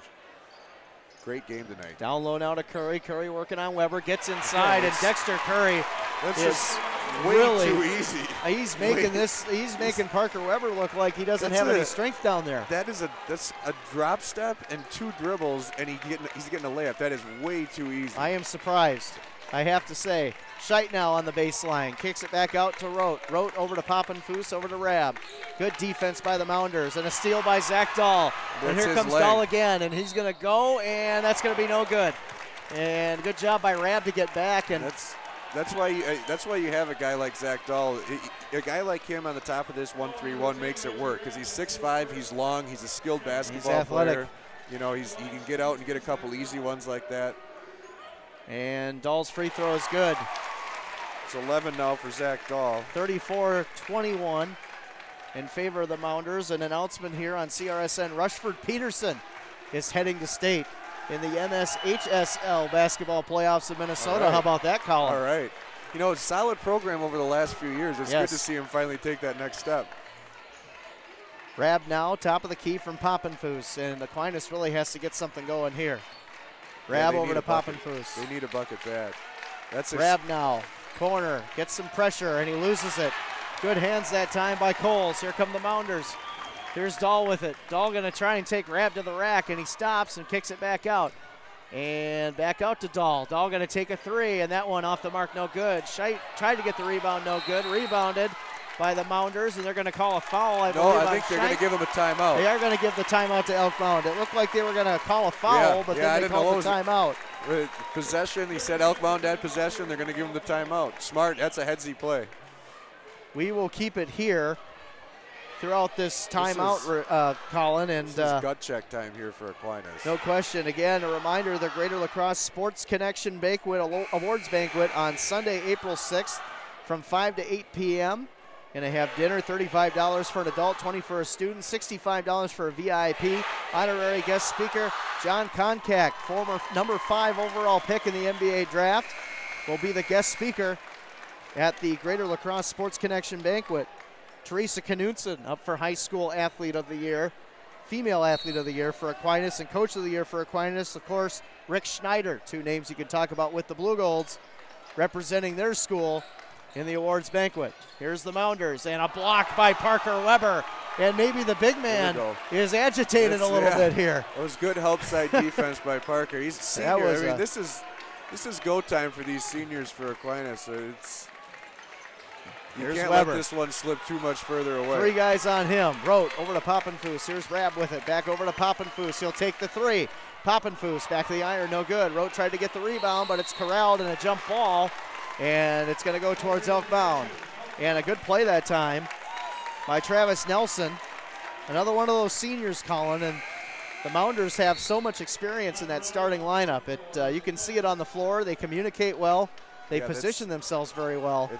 S4: Great game tonight.
S2: Down low now to Curry. Curry working on Weber, gets inside, and Dexter Curry is
S4: way
S2: really
S4: too easy.
S2: He's making He's making Parker Weber look like he doesn't have any strength down there.
S4: That's a drop step and 2 dribbles, and he's getting a layup. That is way too easy.
S2: I am surprised, I have to say. Scheit now on the baseline, kicks it back out to Rote. Rote over to Poppin' Foose, over to Rabb. Good defense by the Mounders, and a steal by Zach Dahl. And here comes Dahl again, and he's going to go, and that's going to be no good. And good job by Rabb to get back. And
S4: that's why you have a guy like Zach Dahl. A guy like him on the top of this 1-3-1 makes it work, because he's 6'5", he's long, he's a skilled basketball player. You know, he can get out and get a couple easy ones like that.
S2: And Dahl's free throw is good.
S4: It's 11 now for Zach Dahl.
S2: 34-21 in favor of the Mounders. An announcement here on CRSN. Rushford Peterson is heading to state in the MSHSL basketball playoffs of Minnesota.
S4: Right.
S2: How about that, Colin?
S4: All right. You know, it's a solid program over the last few years. It's good to see him finally take that next step.
S2: Rabb now, top of the key from Poppin' Foose, and Aquinas really has to get something going here. Rabb over to Poppin' Foose.
S4: They need a bucket bad. That's
S2: Rabb now, corner, gets some pressure, and he loses it. Good hands that time by Coles. Here come the Mounders. Here's Dahl with it. Dahl going to try and take Rabb to the rack, and he stops and kicks it back out. And back out to Dahl. Dahl going to take a three, and that one off the mark, no good. Scheit tried to get the rebound, no good. Rebounded by the Mounders, and they're going to call a foul, I believe.
S4: No, I think they're going to give him a timeout.
S2: They are going to give the timeout to Elk Mound. It looked like they were going to call a foul, but then they called the timeout.
S4: Possession, he said Elk Mound had possession. They're going to give him the timeout. Smart, that's a headsy play.
S2: We will keep it here throughout this timeout, Colin. And
S4: this is gut check time here for Aquinas.
S2: No question. Again, a reminder, the Greater Lacrosse Sports Connection Banquet, Awards Banquet on Sunday, April 6th from 5 to 8 p.m. Going to have dinner, $35 for an adult, $20 for a student, $65 for a VIP. Honorary guest speaker, John Konkak, former number 5 overall pick in the NBA draft, will be the guest speaker at the Greater Lacrosse Sports Connection Banquet. Teresa Knudsen up for High School Athlete of the Year, Female Athlete of the Year for Aquinas, and Coach of the Year for Aquinas, of course, Rick Schneider, 2 names you can talk about with the Blugolds, representing their school in the awards banquet. Here's the Mounders, and a block by Parker Weber. And maybe the big man is agitated a little bit here.
S4: It was good help side defense by Parker. He's a senior. This is go time for these seniors for Aquinas. So You
S2: Here's
S4: can't
S2: Weber.
S4: let this one slip too much further away.
S2: 3 guys on him. Rote over to Poppenfuss. Here's Rab with it. Back over to Poppenfuss. He'll take the 3. Poppenfuss back to the iron. No good. Rote tried to get the rebound, but it's corralled in a jump ball, and it's going to go towards Elk Mound. And a good play that time by Travis Nelson. Another one of those seniors, Colin, and the Mounders have so much experience in that starting lineup. You can see it on the floor. They communicate well. They position themselves very well.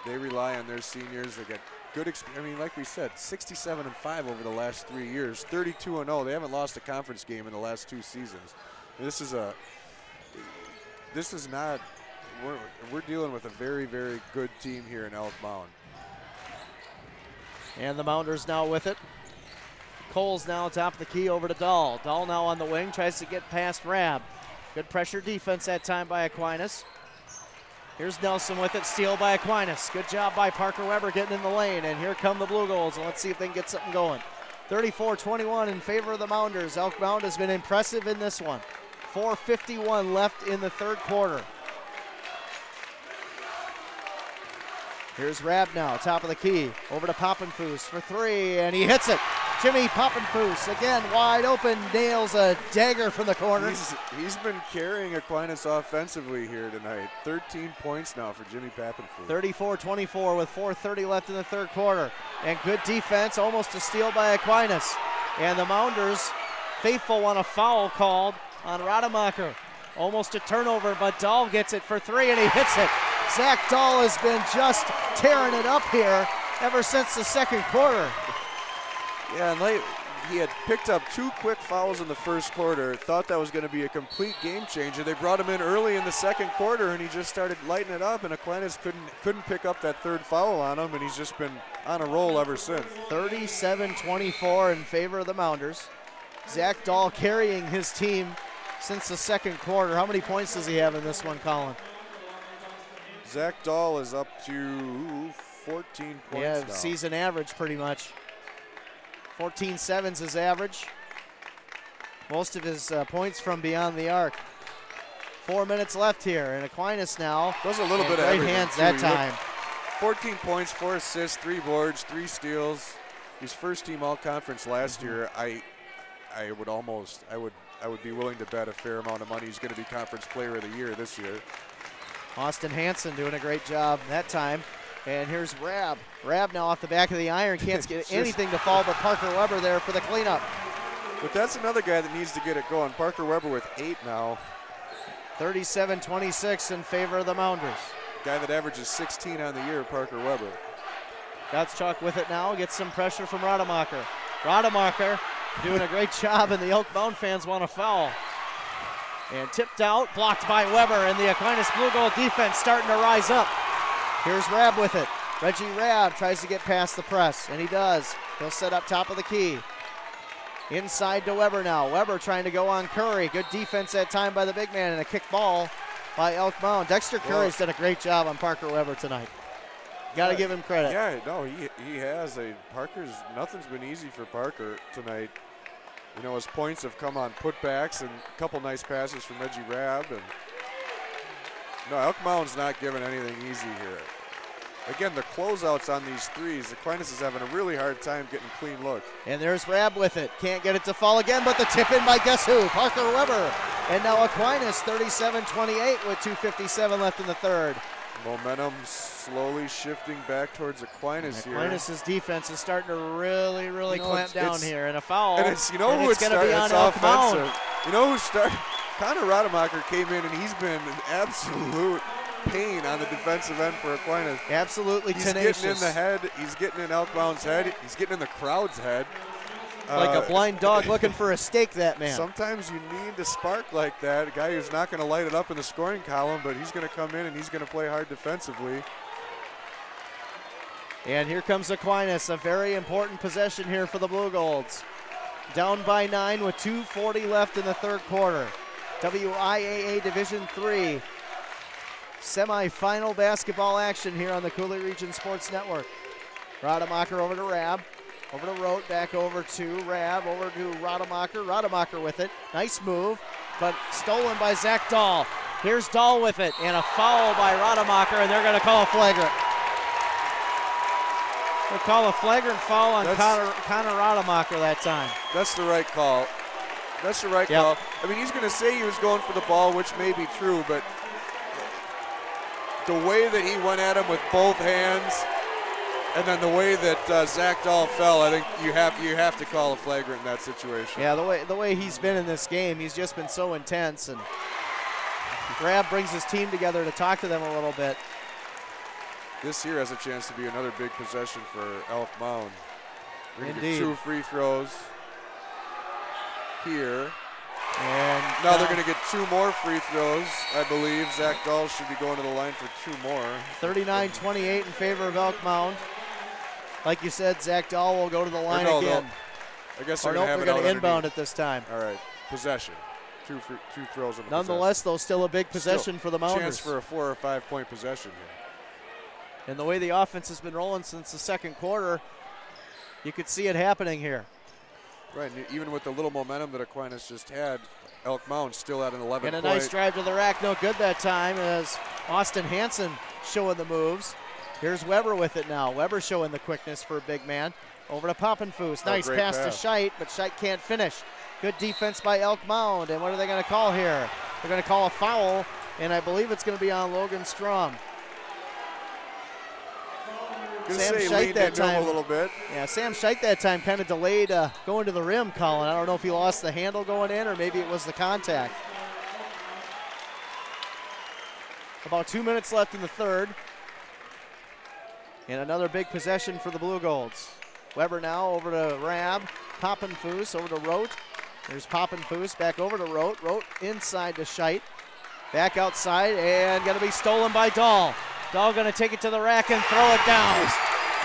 S4: They rely on their seniors. They get good experience. I mean, like we said, 67-5 over the last 3 years, 32-0. They haven't lost a conference game in the last 2 seasons. This is not. We're dealing with a very, very good team here in Elk Mound.
S2: And the Mounders now with it. Coles now top of the key over to Dahl. Dahl now on the wing, tries to get past Rab. Good pressure defense that time by Aquinas. Here's Nelson with it, steal by Aquinas. Good job by Parker Weber getting in the lane, and here come the Blugolds, and let's see if they can get something going. 34-21 in favor of the Mounders. Elk Mound has been impressive in this one. 4:51 left in the third quarter. Here's Rab now, top of the key, over to Poppenfuss for 3, and he hits it. Jimmy Poppenfuss, again, wide open, nails a dagger from the corner.
S4: He's been carrying Aquinas offensively here tonight. 13 points now for Jimmy Poppenfuss.
S2: 34-24 with 4:30 left in the third quarter. And good defense, almost a steal by Aquinas. And the Mounders, faithful, want a foul called on Rademacher. Almost a turnover, but Dahl gets it for 3, and he hits it. Zach Dahl has been just tearing it up here ever since the second quarter.
S4: Yeah, and he had picked up 2 quick fouls in the first quarter. Thought that was going to be a complete game changer. They brought him in early in the second quarter, and he just started lighting it up, and Aquinas couldn't pick up that 3rd foul on him, and he's just been on a roll ever since.
S2: 37-24 in favor of the Mounders. Zach Dahl carrying his team since the second quarter. How many points does he have in this one, Colin?
S4: Zach Dahl is up to 14 points now.
S2: Season average pretty much. 14-7's his average. Most of his points from beyond the arc. 4 minutes left here, and Aquinas now.
S4: Does a little bit of
S2: great
S4: everything
S2: hands
S4: too.
S2: that time.
S4: 14 points, 4 assists, 3 boards, 3 steals. He's first team all conference last year. I would be willing to bet a fair amount of money he's going to be conference player of the year this year.
S2: Austin Hansen doing a great job that time. And here's Rab. Rab now off the back of the iron. Can't get anything to fall but Parker Weber there for the cleanup.
S4: But that's another guy that needs to get it going. Parker Weber with 8 now.
S2: 37-26 in favor of the Mounders.
S4: Guy that averages 16 on the year, Parker Weber.
S2: Gottschalk with it now. Gets some pressure from Rademacher. Rademacher doing a great job, and the Elk Mound fans want a foul. And tipped out, blocked by Weber, and the Aquinas Blugold defense starting to rise up. Here's Rab with it. Reggie Rab tries to get past the press, and he does. He'll set up top of the key. Inside to Weber now. Weber trying to go on Curry. Good defense that time by the big man, and a kick ball by Elk Mound. Dexter Curry's done a great job on Parker Weber tonight. Got to give him credit.
S4: Yeah, no, he has. Nothing's been easy for Parker tonight. You know, his points have come on putbacks and a couple nice passes from Reggie Rab. And no, Elk Mound's not giving anything easy here. Again, the closeouts on these threes, Aquinas is having a really hard time getting clean looks.
S2: And there's Rab with it. Can't get it to fall again, but the tip in by guess who? Parker Weber. And now Aquinas 37-28 with 2:57 left in the third.
S4: Momentum slowly shifting back towards Aquinas here.
S2: Aquinas' defense is starting to really clamp down here, and a foul.
S4: And it's, you know who it's going to be on Elk Mound. You know who started? Connor Rademacher came in, and he's been an absolute pain on the defensive end for Aquinas.
S2: Absolutely tenacious.
S4: He's getting in the head. He's getting in Elk Mound's head. He's getting in the crowd's head.
S2: Like a blind dog looking for a steak, that man.
S4: Sometimes you need to spark like that. A guy who's not going to light it up in the scoring column, but he's going to come in and he's going to play hard defensively.
S2: And here comes Aquinas, a very important possession here for the Blugolds. Down by 9 with 2:40 left in the third quarter. WIAA Division III semi-final basketball action here on the Cooley Region Sports Network. Rademacher over to Rab. Over to Rote, back over to Rab, over to Rademacher. Rademacher with it. Nice move, but stolen by Zach Dahl. Here's Dahl with it, and a foul by Rademacher, and they're going to call a flagrant. They'll call a flagrant foul on Connor Rademacher that time.
S4: That's the right call. That's the right call. I mean, he's going to say he was going for the ball, which may be true, but the way that he went at him with both hands, and then the way that Zach Dahl fell, I think you have to call a flagrant in that situation.
S2: Yeah, the way he's been in this game, he's just been so intense, and Grab brings his team together to talk to them a little bit.
S4: This here has a chance to be another big possession for Elk Mound. We're going to
S2: Indeed.
S4: get 2 free throws here.
S2: And
S4: now they're going to get 2 more free throws, I believe. Zach Dahl should be going to the line for 2 more.
S2: 39-28 in favor of Elk Mound. Like you said, Zach Dahl will go to the line again.
S4: I guess
S2: they're going to inbound it this time.
S4: All right, possession. 2 throws on the
S2: Nonetheless, though, still a big possession for the Mounders.
S4: Chance for a 4 or 5 point possession here.
S2: And the way the offense has been rolling since the second quarter, you could see it happening here.
S4: Right, and even with the little momentum that Aquinas just had, Elk Mound still at an 11
S2: And a nice drive to the rack, no good that time as Austin Hansen showing the moves. Here's Weber with it now. Weber showing the quickness for a big man. Over to Poppenfuss. Nice pass to Scheidt, but Scheidt can't finish. Good defense by Elk Mound. And what are they going to call here? They're going to call a foul, and I believe it's going to be on Logan Strom. Sam Scheidt that time
S4: a little bit.
S2: Yeah, Sam Scheidt that time kind of delayed going to the rim, Colin. I don't know if he lost the handle going in or maybe it was the contact. About 2 minutes left in the third. And another big possession for the Blugolds. Weber now over to Rab. Poppenfuss over to Rote. There's Poppenfuss back over to Rote. Rote inside to Scheidt. Back outside and going to be stolen by Dahl. Dahl going to take it to the rack and throw it down.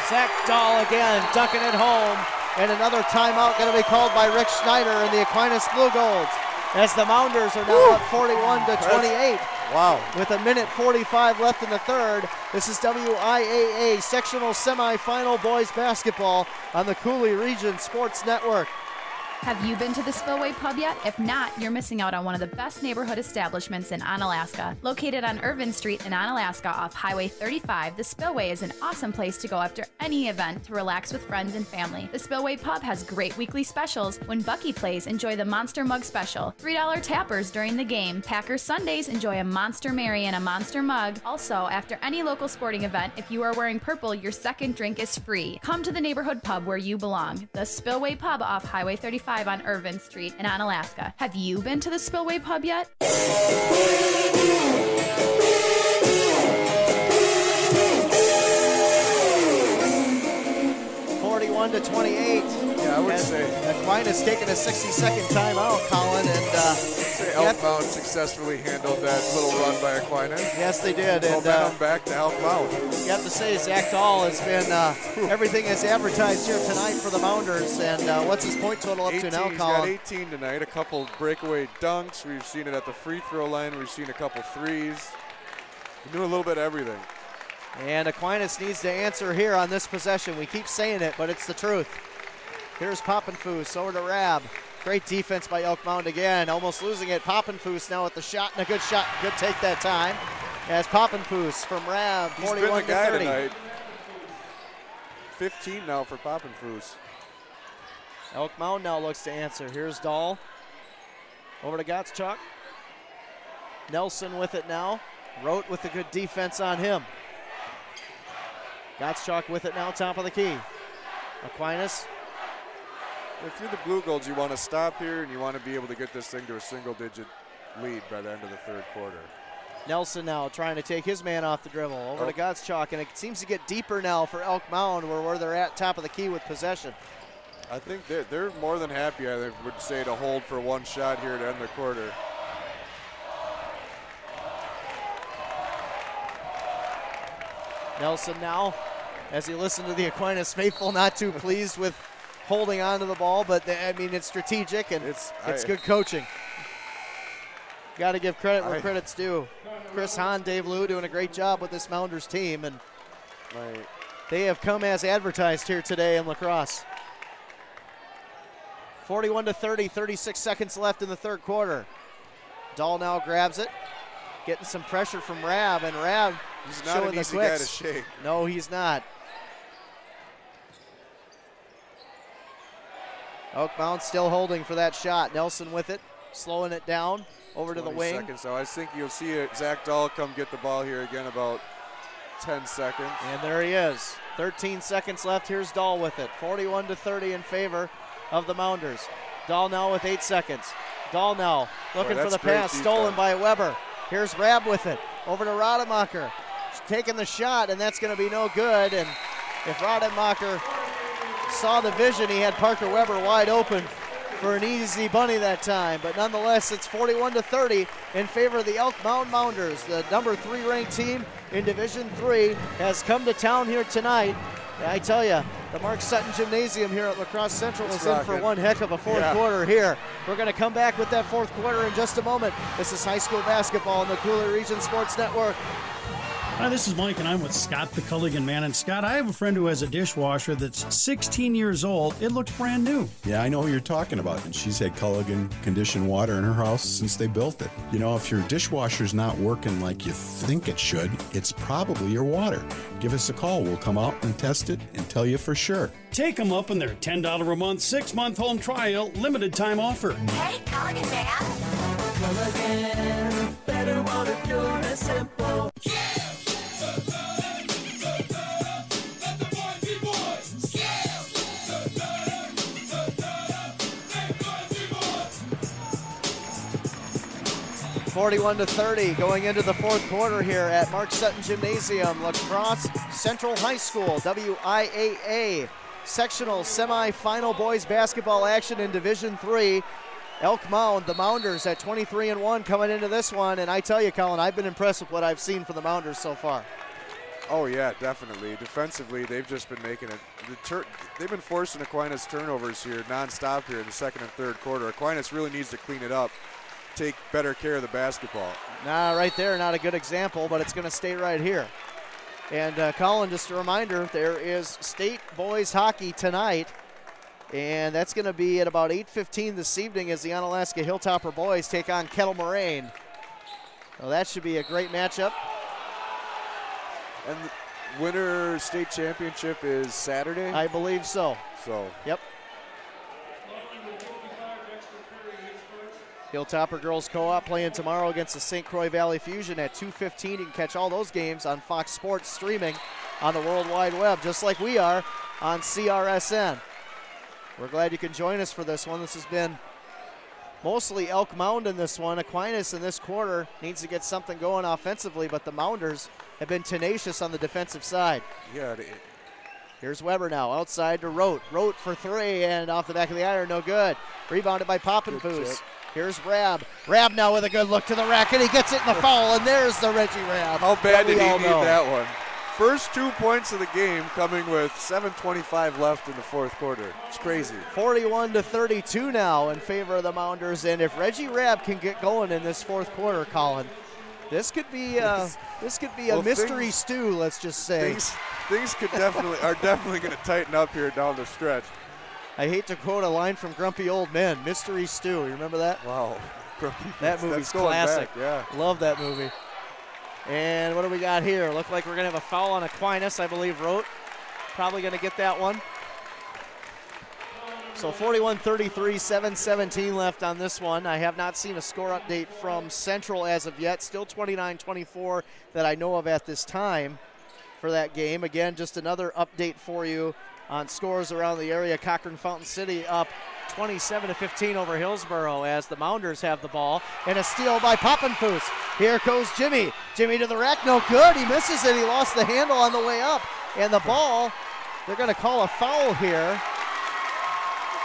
S2: Zach Dahl again dunking it home. And another timeout going to be called by Rick Schneider and the Aquinas Blugolds as the Mounders are now up 41-28.
S4: Wow.
S2: With 1:45 left in the third. This is WIAA Sectional Semi-Final Boys Basketball on the Cooley Region Sports Network.
S3: Have you been to the Spillway Pub yet? If not, you're missing out on one of the best neighborhood establishments in Onalaska. Located on Irvin Street in Onalaska off Highway 35, the Spillway is an awesome place to go after any event to relax with friends and family. The Spillway Pub has great weekly specials. When Bucky plays, enjoy the Monster Mug Special. $3 tappers during the game. Packers Sundays, enjoy a Monster Mary and a Monster Mug. Also, after any local sporting event, if you are wearing purple, your second drink is free. Come to the neighborhood pub where you belong. The Spillway Pub off Highway 35 on Irvin Street in Onalaska. Have you been to the Spillway Pub yet?
S2: 41-28.
S4: Yeah, I would say.
S2: Aquinas taking a 60-second timeout, Colin, and
S4: Elk Mound successfully handled that little run by Aquinas.
S2: Yes, they did. And
S4: momentum back to Elk Mound.
S2: You have to say Zach Dahl has been everything as advertised here tonight for the Mounders. And what's his point total up to now,
S4: He's
S2: Colin?
S4: got 18 tonight. A couple breakaway dunks. We've seen it at the free throw line. We've seen a couple threes. He's doing a little bit of everything.
S2: And Aquinas needs to answer here on this possession. We keep saying it, but it's the truth. Here's Poppenfuss over to Rab. Great defense by Elk Mound again. Almost losing it. Poppenfuss now with the shot, and a good shot. Good take that time. As Poppenfuss from Rab, 41-30.
S4: He's been the guy tonight. 15 now for Poppenfuss.
S2: Elk Mound now looks to answer. Here's Dahl. Over to Gottschalk. Nelson with it now. Rote with the good defense on him. Gottschalk with it now, top of the key. Aquinas.
S4: If you're the Blugolds, you want to stop here and you want to be able to get this thing to a single-digit lead by the end of the third quarter.
S2: Nelson now trying to take his man off the dribble. Over to Gottschalk, and it seems to get deeper now for Elk Mound where they're at top of the key with possession.
S4: I think they're more than happy, I would say, to hold for one shot here to end the quarter.
S2: Nelson now, as he listened to the Aquinas faithful, not too pleased with holding on to the ball, but I mean, it's strategic and it's good coaching. Got to give credit where credit's due. Chris Hahn, Dave Liu doing a great job with this Mounders team, and they have come as advertised here today in lacrosse. 41-30, 36 seconds left in the third quarter. Dahl now grabs it, getting some pressure from Rab, and Rab
S4: He's not
S2: showing
S4: an
S2: the
S4: easy
S2: quicks.
S4: guy to shake.
S2: No, he's not. Elk Mound still holding for that shot. Nelson with it, slowing it down over to the wing.
S4: Seconds, so I think you'll see it. Zach Dahl come get the ball here again, about 10 seconds.
S2: And there he is. 13 seconds left. Here's Dahl with it. 41-30 in favor of the Mounders. Dahl now with 8 seconds. Dahl now looking for the pass, stolen by Weber. Here's Rabb with it. Over to Rademacher. Taking the shot, and that's going to be no good. And if Rademacher saw the vision, he had Parker Weber wide open for an easy bunny that time. But nonetheless, it's 41-30 in favor of the Elk Mound Mounders. The number 3 ranked team in Division III has come to town here tonight. I tell you, the Mark Sutton Gymnasium here at La Crosse Central is in for one heck of a fourth quarter here. We're going to come back with that fourth quarter in just a moment. This is high school basketball on the Coulee Region Sports Network.
S9: Hi, this is Mike, and I'm with Scott the Culligan Man. And Scott, I have a friend who has a dishwasher that's 16 years old. It looks brand new.
S10: Yeah, I know who you're talking about. And she's had Culligan conditioned water in her house since they built it. You know, if your dishwasher's not working like you think it should, it's probably your water. Give us a call. We'll come out and test it and tell you for sure.
S9: Take them up on their $10 a month, 6-month home trial, limited time offer.
S11: Hey, Culligan Man. Culligan, better water, pure and simple.
S2: 41-30 going into the fourth quarter here at Mark Sutton Gymnasium, La Crosse Central High School, WIAA Sectional Semi-Final boys basketball action in Division III. Elk Mound, the Mounders at 23-1 coming into this one, and I tell you, Colin, I've been impressed with what I've seen for the Mounders so far.
S4: Oh yeah, definitely. Defensively, they've just been making it. They've been forcing Aquinas turnovers here nonstop here in the second and third quarter. Aquinas really needs to clean it up, take better care of the basketball.
S2: Nah, right there, not a good example, but it's going to stay right here. And Colin, just a reminder, there is state boys hockey tonight, and that's going to be at about 8:15 this evening as the Onalaska Hilltopper boys take on Kettle Moraine. Well, that should be a great matchup.
S4: And the winter state championship is Saturday?
S2: I believe so. Yep. Hilltopper Girls Co-op playing tomorrow against the St. Croix Valley Fusion at 2:15. You can catch all those games on Fox Sports streaming on the World Wide Web, just like we are on CRSN. We're glad you can join us for this one. This has been mostly Elk Mound in this one. Aquinas in this quarter needs to get something going offensively, but the Mounders have been tenacious on the defensive side.
S4: Yeah.
S2: Here's Weber now, outside to Rote. Rote for three, and off the back of the iron, no good. Rebounded by Poppenfuss. Here's Rabb. Rabb now with a good look to the rack, and he gets it in the foul, and there's the Reggie Rabb.
S4: How bad did he need that one? First 2 points of the game coming with 7:25 left in the fourth quarter. It's crazy.
S2: 41-32 now in favor of the Mounders, and if Reggie Rabb can get going in this fourth quarter, Colin, this could be a mystery stew. Let's just say
S4: things could are definitely going to tighten up here down the stretch.
S2: I hate to quote a line from Grumpy Old Men, mystery stew. You remember that?
S4: Wow,
S2: that movie's classic.
S4: Back, yeah,
S2: love that movie. And what do we got here? Look like we're going to have a foul on Aquinas, I believe. Rote probably going to get that one. So 41-33, 7:17 left on this one. I have not seen a score update from Central as of yet. Still 29-24 that I know of at this time for that game. Again, just another update for you on scores around the area. Cochran Fountain City up 27-15 over Hillsboro as the Mounders have the ball. And a steal by Poppenfuss. Here goes Jimmy. Jimmy to the rack, no good. He misses it. He lost the handle on the way up. And the ball, they're going to call a foul here.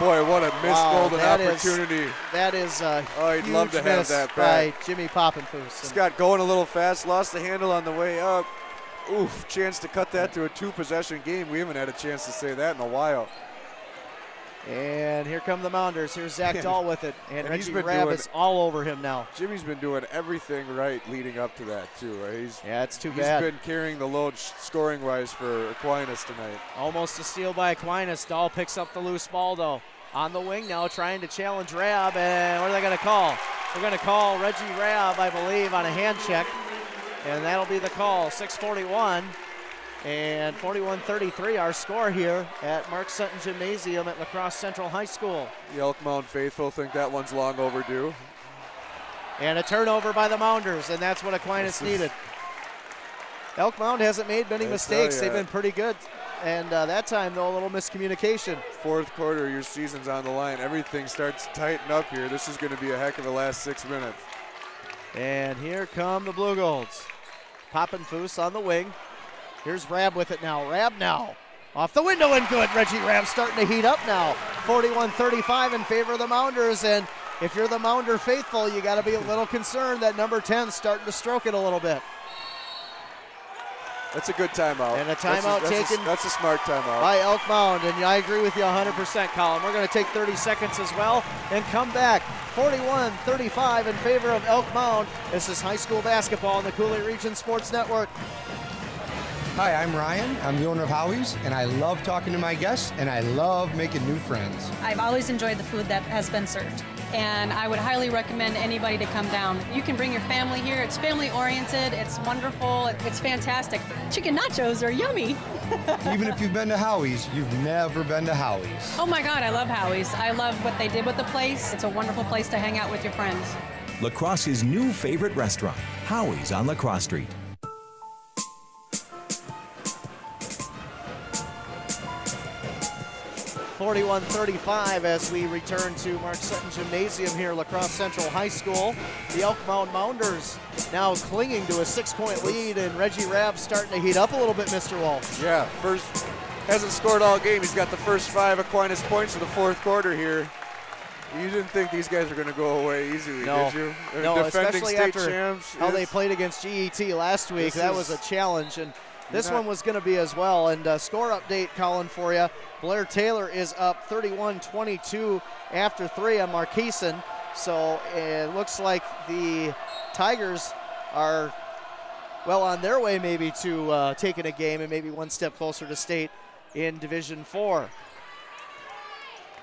S4: Boy, what a missed golden opportunity.
S2: That is a
S4: I'd love to have that back.
S2: By Jimmy Poppenfuss.
S4: Scott going a little fast, lost the handle on the way up. Oof, chance to cut that to a two-possession game. We haven't had a chance to say that in a while.
S2: And here come the Mounders. Here's Zach Dahl with it. And Reggie Rabb is all over him now.
S4: Jimmy's been doing everything right leading up to that, too.
S2: It's too bad.
S4: He's been carrying the load scoring-wise for Aquinas tonight.
S2: Almost a steal by Aquinas. Dahl picks up the loose ball, though. On the wing now, trying to challenge Rabb. And what are they going to call? They're going to call Reggie Rabb, I believe, on a hand check. And that'll be the call. 6:41 And 41-33 our score here at Mark Sutton Gymnasium at La Crosse Central High School.
S4: The Elk Mound faithful think that one's long overdue.
S2: And a turnover by the Mounders, and that's what Aquinas needed. Elk Mound hasn't made many mistakes. They've been pretty good. And that time, though, a little miscommunication.
S4: Fourth quarter, your season's on the line. Everything starts to tighten up here. This is going to be a heck of a last 6 minutes.
S2: And here come the Blugolds. Poppenfuss on the wing. Here's Rabb with it now. Rabb now. Off the window and good. Reggie Rabb starting to heat up now. 41-35 in favor of the Mounders. And if you're the Mounder faithful, you got to be a little concerned that number 10's starting to stroke it a little bit.
S4: That's a good timeout.
S2: And a timeout taken.
S4: That's a smart timeout.
S2: By Elk Mound, and I agree with you 100%, Colin. We're going to take 30 seconds as well and come back. 41-35 in favor of Elk Mound. This is high school basketball on the Coulee Region Sports Network.
S17: Hi, I'm Ryan. I'm the owner of Howie's, and I love talking to my guests, and I love making new friends.
S12: I've always enjoyed the food that has been served, and I would highly recommend anybody to come down. You can bring your family here. It's family-oriented. It's wonderful. It's fantastic. Chicken nachos are yummy.
S17: Even if you've been to Howie's, you've never been to Howie's.
S12: Oh my God, I love Howie's. I love what they did with the place. It's a wonderful place to hang out with your friends.
S21: La Crosse's new favorite restaurant, Howie's on La Crosse Street.
S2: 41-35 as we return to Mark Sutton Gymnasium here, La Crosse Central High School. The Elk Mound Mounders now clinging to a 6-point lead, and Reggie Rabb starting to heat up a little bit, Mr. Walsh.
S4: Yeah, first hasn't scored all game. He's got the first 5 Aquinas points of the fourth quarter here. You didn't think these guys were going to go away easily, did you?
S2: No,
S4: defending
S2: especially
S4: state
S2: after
S4: champs.
S2: how they played against GET last week. That was a challenge, and this one was going to be as well. And score update, Colin, for you. Blair Taylor is up 31-22 after 3 on Marqueson. So it looks like the Tigers are, well, on their way maybe to taking a game and maybe one step closer to state in Division 4.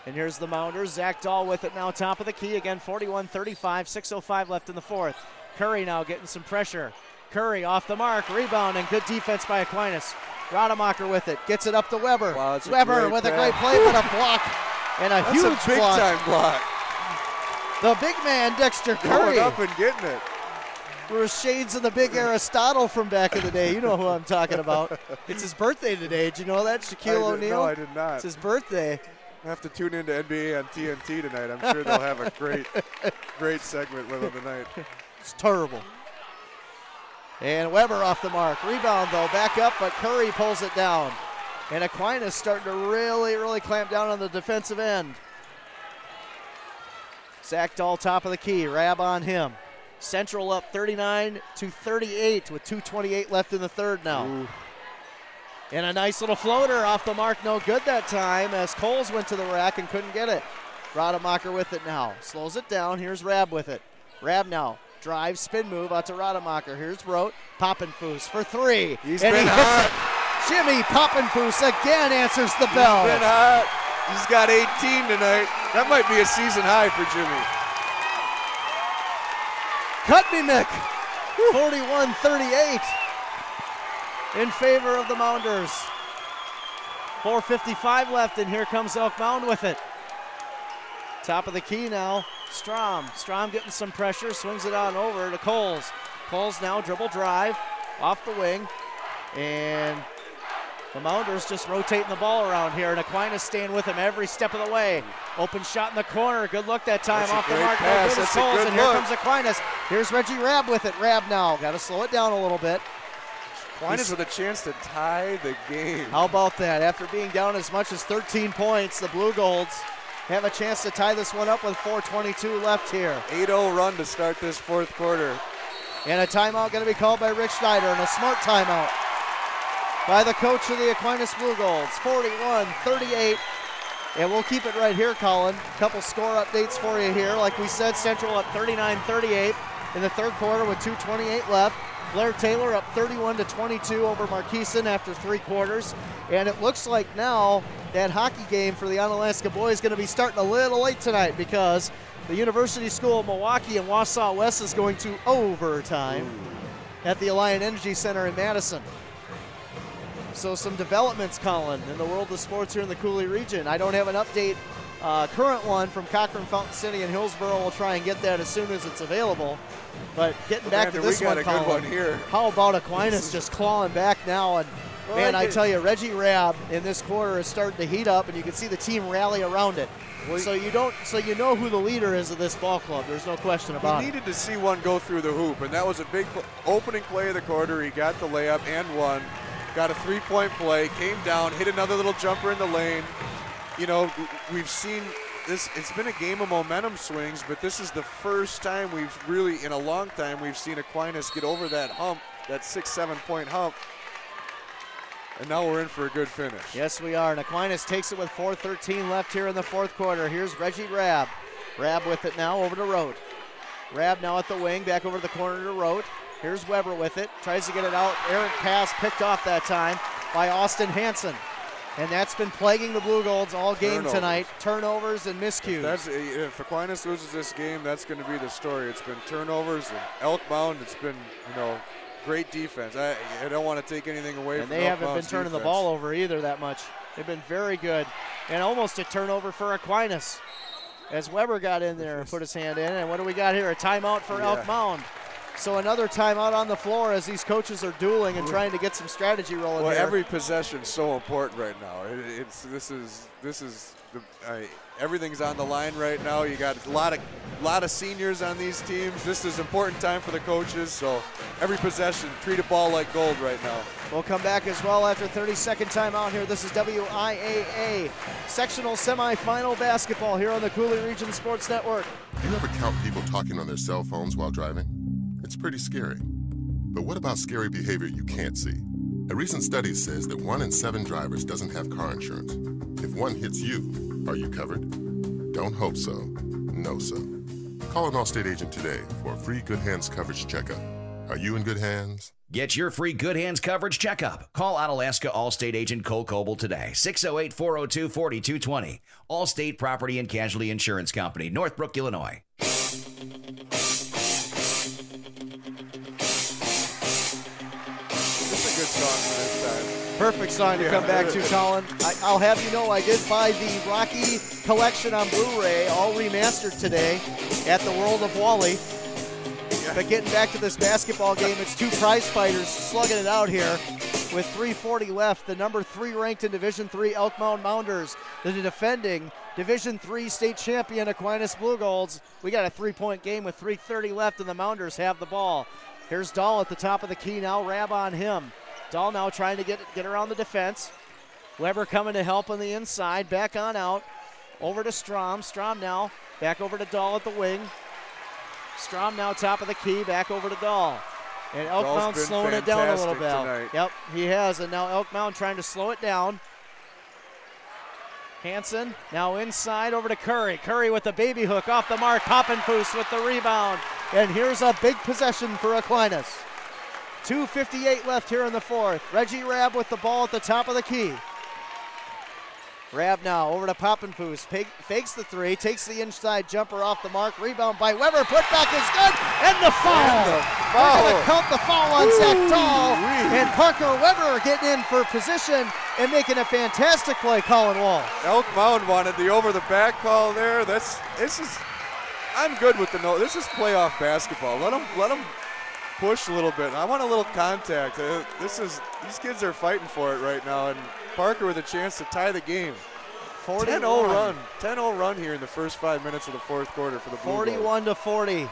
S2: And here's the Mounders. Zach Dahl with it now, top of the key. Again, 41-35, 6:05 left in the fourth. Curry now getting some pressure. Curry off the mark, rebound, and good defense by Aquinas. Rademacher with it, gets it up to Weber.
S4: Wow,
S2: Weber with a great play, but a block, and a huge
S4: That's a big-time block.
S2: The big man, Dexter Curry.
S4: Going up and getting it.
S2: There were shades of the big Aristotle from back in the day. You know who I'm talking about. It's his birthday today. Did you know that, Shaquille O'Neal?
S4: No, I did not.
S2: It's his birthday.
S4: I have to tune into NBA on TNT tonight. I'm sure they'll have a great segment with him tonight.
S2: It's terrible. And Weber off the mark. Rebound, though. Back up, but Curry pulls it down. And Aquinas starting to really clamp down on the defensive end. Zach Dahl, top of the key. Rabb on him. Central up 39-38 with 2:28 left in the third now.
S4: Ooh.
S2: And a nice little floater off the mark. No good that time as Coles went to the rack and couldn't get it. Rademacher with it now. Slows it down. Here's Rabb with it. Rabb now. Drive, spin move out to Rademacher. Here's Rote. Poppenfuss for 3.
S4: He's been hot.
S2: Jimmy Poppenfuss again answers the bell.
S4: He's been hot. He's got 18 tonight. That might be a season high for Jimmy.
S2: Cut me, Mick. 41-38 in favor of the Mounders. 4:55 left, and here comes Elk Mound with it. Top of the key now. Strom getting some pressure, swings it on over to Coles. Coles now dribble drive off the wing, and the Mounders just rotating the ball around here, and Aquinas staying with him every step of the way. Open shot in the corner, good look that time.
S4: That's
S2: off the mark.
S4: Pass.
S2: No good as Coles, and here comes Aquinas. Here's Reggie Rabb with it. Rabb now, got to slow it down a little bit.
S4: Aquinas with a chance to tie the game.
S2: How about that? After being down as much as 13 points, the Blugolds have a chance to tie this one up with 4:22 left here.
S4: 8-0 run to start this fourth quarter.
S2: And a timeout going to be called by Rick Schneider, and a smart timeout by the coach of the Aquinas Blugolds. 41-38. And we'll keep it right here, Colin. Couple score updates for you here. Like we said, Central up 39-38 in the third quarter with 2:28 left. Blair Taylor up 31-22 over Marqueson after 3 quarters. And it looks like now that hockey game for the Onalaska boys is going to be starting a little late tonight because the University School of Milwaukee and Wausau West is going to overtime at the Alliant Energy Center in Madison. So some developments, Colin, in the world of sports here in the Cooley region. I don't have an update, current one from Cochran, Fountain City, and Hillsboro. We'll try and get that as soon as it's available. But getting back to this one, Colin,
S4: good one here.
S2: How about Aquinas just clawing back now? And man, I tell you, Reggie Rabb in this quarter is starting to heat up, and you can see the team rally around it. So you know who the leader is of this ball club. There's no question about it.
S4: He needed to see one go through the hoop, and that was a big opening play of the quarter. He got the layup and one. Got a three-point play, came down, hit another little jumper in the lane. You know, we've seen this. It's been a game of momentum swings, but this is the first time we've really, in a long time, we've seen Aquinas get over that hump, that 6-7 point hump. And now we're in for a good finish.
S2: Yes, we are. And Aquinas takes it with 4:13 left here in the fourth quarter. Here's Reggie Rabb. Rabb with it now over to Rote. Rabb now at the wing, back over to the corner to Rote. Here's Weber with it. Tries to get it out. Errant pass picked off that time by Austin Hansen. And that's been plaguing the Blugolds all game tonight. Turnovers and miscues.
S4: If Aquinas loses this game, that's going to be the story. It's been turnovers and Elk Mound. It's been, great defense. I don't want to take anything away from Elk Mound's defense.
S2: And they haven't been turning the ball over either that much. They've been very good. And almost a turnover for Aquinas as Weber got in there and put his hand in. And what do we got here? A timeout for Elk Mound. So another timeout on the floor as these coaches are dueling and trying to get some strategy rolling.
S4: Well,
S2: here.
S4: every possession is so important right now. Everything's on the line right now. You got a lot of seniors on these teams. This is an important time for the coaches. So every possession, treat a ball like gold right now.
S2: We'll come back as well after 30-second timeout here. This is WIAA Sectional Semi-Final Basketball here on the Cooley Region Sports Network.
S7: You ever count people talking on their cell phones while driving? It's pretty scary. But what about scary behavior you can't see? A recent study says that 1 in 7 drivers doesn't have car insurance. If one hits you, are you covered? Don't hope so. Know so. Call an Allstate agent today for a free Good Hands coverage checkup. Are you in good hands?
S8: Get your free Good Hands coverage checkup. Call Onalaska Allstate agent Cole Coble today. 608-402-4220. Allstate Property and Casualty Insurance Company, Northbrook, Illinois.
S2: Perfect song to come back to, Colin. I'll have you know I did buy the Rocky collection on Blu-ray, all remastered today at the World of Wally. But getting back to this basketball game, it's two prize fighters slugging it out here with 3:40 left. The number 3 ranked in Division III Elk Mound Mounders, the defending Division III state champion Aquinas Blugolds. We got a 3-point game with 3:30 left, and the Mounders have the ball. Here's Dahl at the top of the key now. Rabb on him. Dahl now trying to get around the defense. Weber coming to help on the inside. Back on out. Over to Strom. Strom now back over to Dahl at the wing. Strom now top of the key. Back over to Dahl. And Elk Mound slowing it down a little bit.
S4: Tonight.
S2: Yep, he has. And now Elk Mound trying to slow it down. Hansen now inside over to Curry. Curry with the baby hook off the mark. Poppenfuss with the rebound. And here's a big possession for Aquinas. 2:58 left here in the fourth. Reggie Rabb with the ball at the top of the key. Rabb now over to Poppenfuss. Fakes the three, takes the inside jumper off the mark. Rebound by Weber. Put back is good. And the foul. We're going to count the foul on Zach Dahl. And Parker Weber getting in for position and making a fantastic play, Colin Walsh.
S4: Elk Mound wanted the over-the-back call there. I'm good with the no. This is playoff basketball. Let them push a little bit. I want a little contact. These kids are fighting for it right now, and Parker with a chance to tie the game. 10-0 run. 10-0 run here in the first 5 minutes of the fourth quarter for the Blugolds.
S2: 41-40.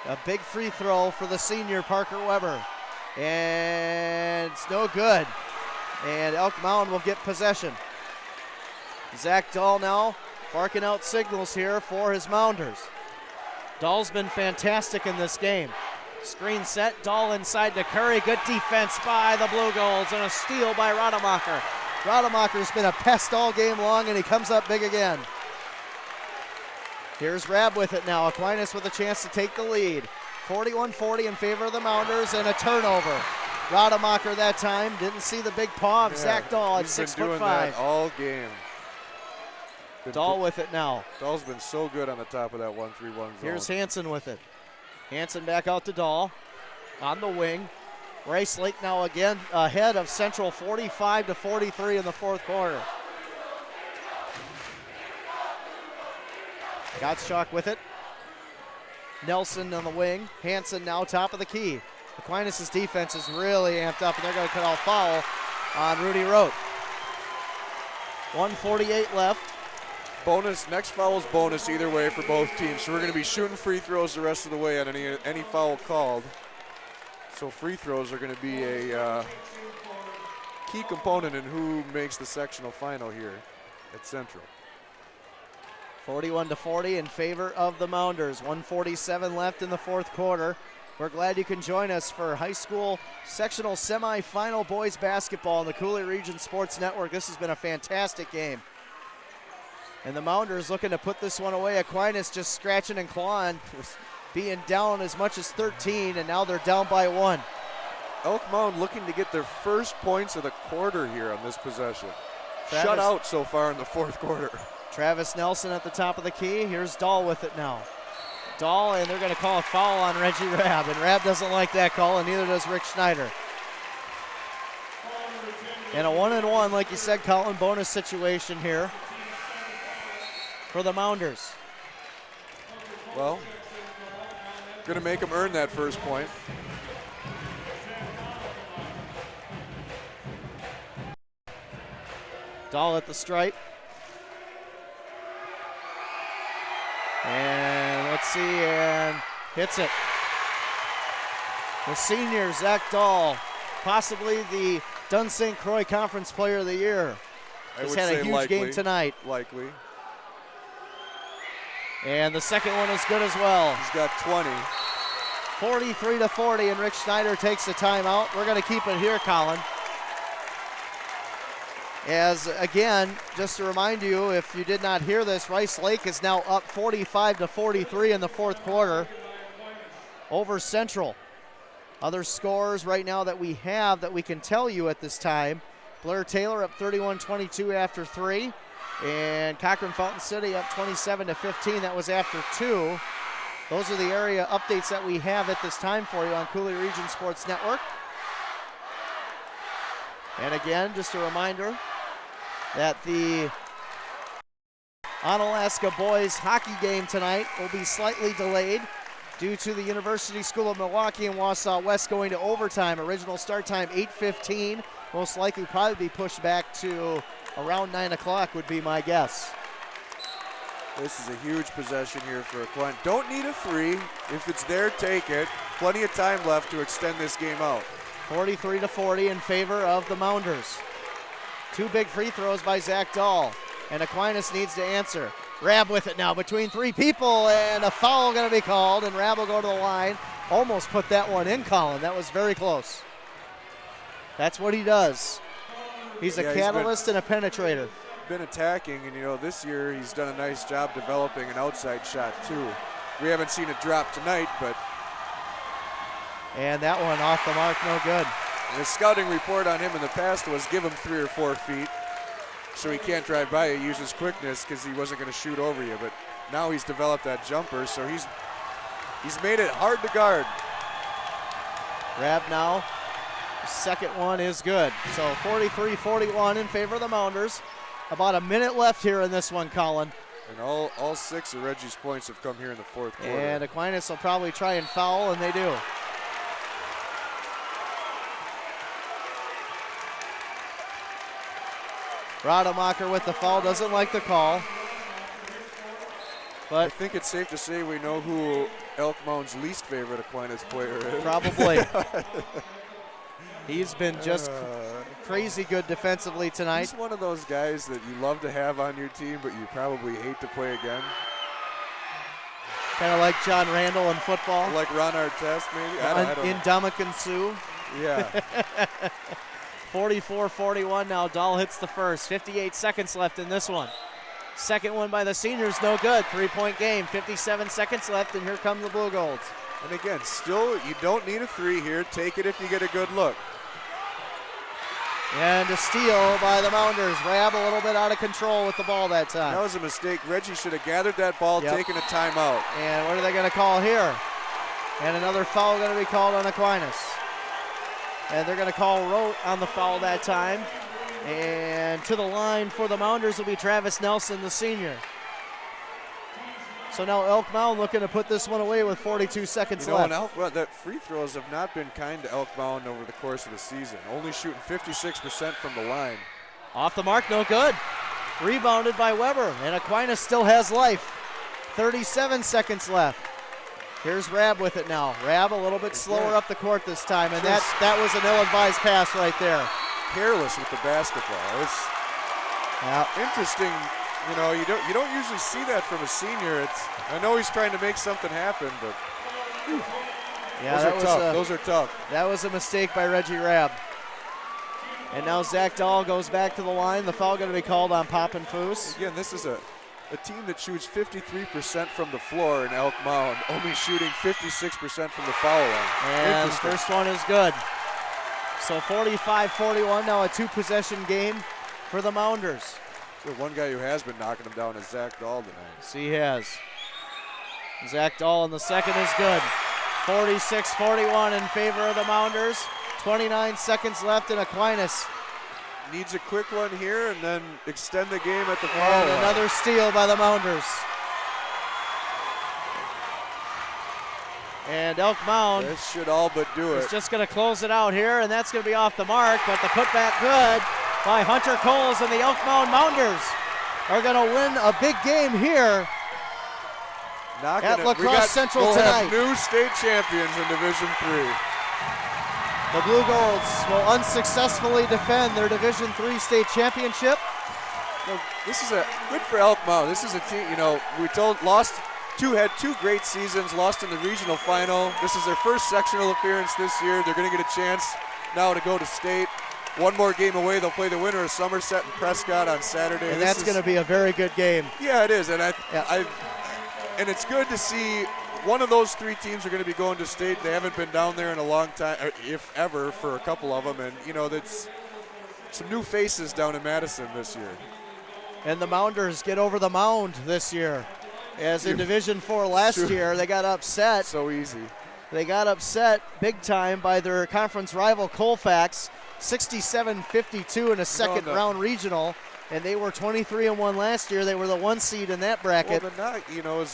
S2: A big free throw for the senior Parker Weber. And it's no good. And Elk Mound will get possession. Zach Dahl now barking out signals here for his Mounders. Dahl's been fantastic in this game. Screen set, Dahl inside to Curry. Good defense by the Blugolds and a steal by Rademacher. Rademacher's been a pest all game long, and he comes up big again. Here's Rabb with it now. Aquinas with a chance to take the lead. 41-40 in favor of the Mounders, and a turnover. Rademacher that time didn't see the big paw of Zach Dahl at 6'5".
S4: He's been doing that all game.
S2: Dahl with it now.
S4: Dahl's been so good on the top of that 1-3-1 zone.
S2: Here's Hansen with it. Hansen back out to Dahl on the wing. Rice Lake now again ahead of Central 45-43 in the fourth quarter. Gottschalk with it. Nelson on the wing. Hanson now top of the key. Aquinas' defense is really amped up, and they're going to call foul on Rudy Rote. 1:48 left.
S4: Bonus, next foul is bonus either way for both teams. So we're going to be shooting free throws the rest of the way on any foul called. So free throws are going to be a key component in who makes the sectional final here at Central.
S2: 41-40 in favor of the Mounders. 1:47 left in the fourth quarter. We're glad you can join us for high school sectional semifinal boys basketball on the Coulee Region Sports Network. This has been a fantastic game. And the Mounders looking to put this one away. Aquinas just scratching and clawing, being down as much as 13, and now they're down by 1.
S4: Elk Mound looking to get their first points of the quarter here on this possession. Shut out so far in the fourth quarter.
S2: Travis Nelson at the top of the key. Here's Dahl with it now. Dahl, and they're going to call a foul on Reggie Rabb, and Rabb doesn't like that call, and neither does Rick Schneider. And a 1-and-1, like you said, Colin, bonus situation here for the Mounders.
S4: Well, going to make them earn that first point.
S2: Dahl at the stripe. And let's see, and hits it. The senior, Zach Dahl, possibly the Dunn St. Croix Conference Player of the Year. He's had a huge game tonight.
S4: Likely.
S2: And the second one is good as well.
S4: He's got 20.
S2: 43-40, and Rick Schneider takes the timeout. We're going to keep it here, Colin. As, again, just to remind you, if you did not hear this, Rice Lake is now up 45-43 in the fourth quarter over Central. Other scores right now that we have that we can tell you at this time, Blair Taylor up 31-22 after 3, and Cochran Fountain City up 27-15. That was after 2. Those are the area updates that we have at this time for you on Coulee Region Sports Network. And again, just a reminder that the Onalaska boys hockey game tonight will be slightly delayed due to the University School of Milwaukee and Wausau West going to overtime. Original start time 8:15. Most likely probably be pushed back to around 9 o'clock would be my guess.
S4: This is a huge possession here for Aquinas. Don't need a 3. If it's there, take it. Plenty of time left to extend this game out.
S2: 43-40 in favor of the Mounders. 2 big free throws by Zach Dahl, and Aquinas needs to answer. Rabb with it now between 3 people, and a foul going to be called, and Rabb will go to the line. Almost put that one in, Colin. That was very close. That's what he does. He's a catalyst and a penetrator.
S4: Been attacking, and this year he's done a nice job developing an outside shot too. We haven't seen it drop tonight, but.
S2: And that one off the mark, no good.
S4: The scouting report on him in the past was give him 3 or 4 feet so he can't drive by you, use his quickness because he wasn't going to shoot over you. But now he's developed that jumper, so he's made it hard to guard.
S2: Rabb now. The second one is good. So 43-41 in favor of the Mounders. About a minute left here in this one, Colin.
S4: And all 6 of Reggie's points have come here in the fourth quarter.
S2: And Aquinas will probably try and foul, and they do. Rademacher with the foul, doesn't like the call. But
S4: I think it's safe to say we know who Elk Mound's least favorite Aquinas player is.
S2: Probably. He's been just crazy good defensively tonight.
S4: He's one of those guys that you love to have on your team, but you probably hate to play again.
S2: Kind of like John Randall in football.
S4: Like Ron Artest, maybe? I don't know.
S2: Ndamukong Suh.
S4: Yeah.
S2: 44-41 now. Dahl hits the first. 58 seconds left in this one. Second one by the seniors, no good. 3-point game, 57 seconds left, and here come the Blugolds.
S4: And again, still, you don't need a 3 here. Take it if you get a good look.
S2: And a steal by the Mounders. Rabb a little bit out of control with the ball that time.
S4: That was a mistake. Reggie should have gathered that ball, taken a timeout.
S2: And what are they going to call here? And another foul going to be called on Aquinas. And they're going to call Rote on the foul that time. And to the line for the Mounders will be Travis Nelson, the senior. So now Elk Mound looking to put this one away with 42 seconds left.
S4: That free throws have not been kind to Elk Mound over the course of the season. Only shooting 56% from the line.
S2: Off the mark, no good. Rebounded by Weber, and Aquinas still has life. 37 seconds left. Here's Rab with it now. Rab a little bit slower up the court this time, and that was an ill-advised pass right there.
S4: Careless with the basketball. It's interesting. You know, you don't usually see that from a senior. I know he's trying to make something happen, but those are tough.
S2: That was a mistake by Reggie Rab. And now Zach Dahl goes back to the line. The foul going to be called on Poppin Foose.
S4: Again, this is a team that shoots 53% from the floor in Elk Mound, only shooting 56% from the foul line.
S2: And first one is good. So 45-41, now a two-possession game for the Mounders.
S4: So one guy who has been knocking them down is Zach Dahl tonight.
S2: Yes, he has. Zach Dahl in the second is good. 46-41 in favor of the Mounders. 29 seconds left, and Aquinas
S4: needs a quick one here and then extend the game at the foul
S2: line.
S4: And
S2: another steal by the Mounders. And Elk Mound.
S4: This should all but do it.
S2: It's just going to close it out here, and that's going to be off the mark, but the putback good by Hunter Coles, and the Elk Mound Mounders are going to win a big game here at La Crosse Central tonight.
S4: We'll have new state champions in Division III.
S2: The Blugolds will unsuccessfully defend their Division III state championship.
S4: Well, this is good for Elk Mound. This is a team, had two great seasons, lost in the regional final. This is their first sectional appearance this year. They're going to get a chance now to go to state. One more game away. They'll play the winner of Somerset and Prescott on Saturday.
S2: And that's going to be a very good game.
S4: Yeah, it is. And and it's good to see one of those three teams are going to be going to state. They haven't been down there in a long time, if ever, for a couple of them. And, that's some new faces down in Madison this year.
S2: And the Mounders get over the mound this year. As in Division IV last year, they got upset.
S4: So easy.
S2: They got upset big time by their conference rival Colfax, 67-52 in a second round regional. And they were 23-1 last year. They were the 1 seed in that bracket.
S4: Well,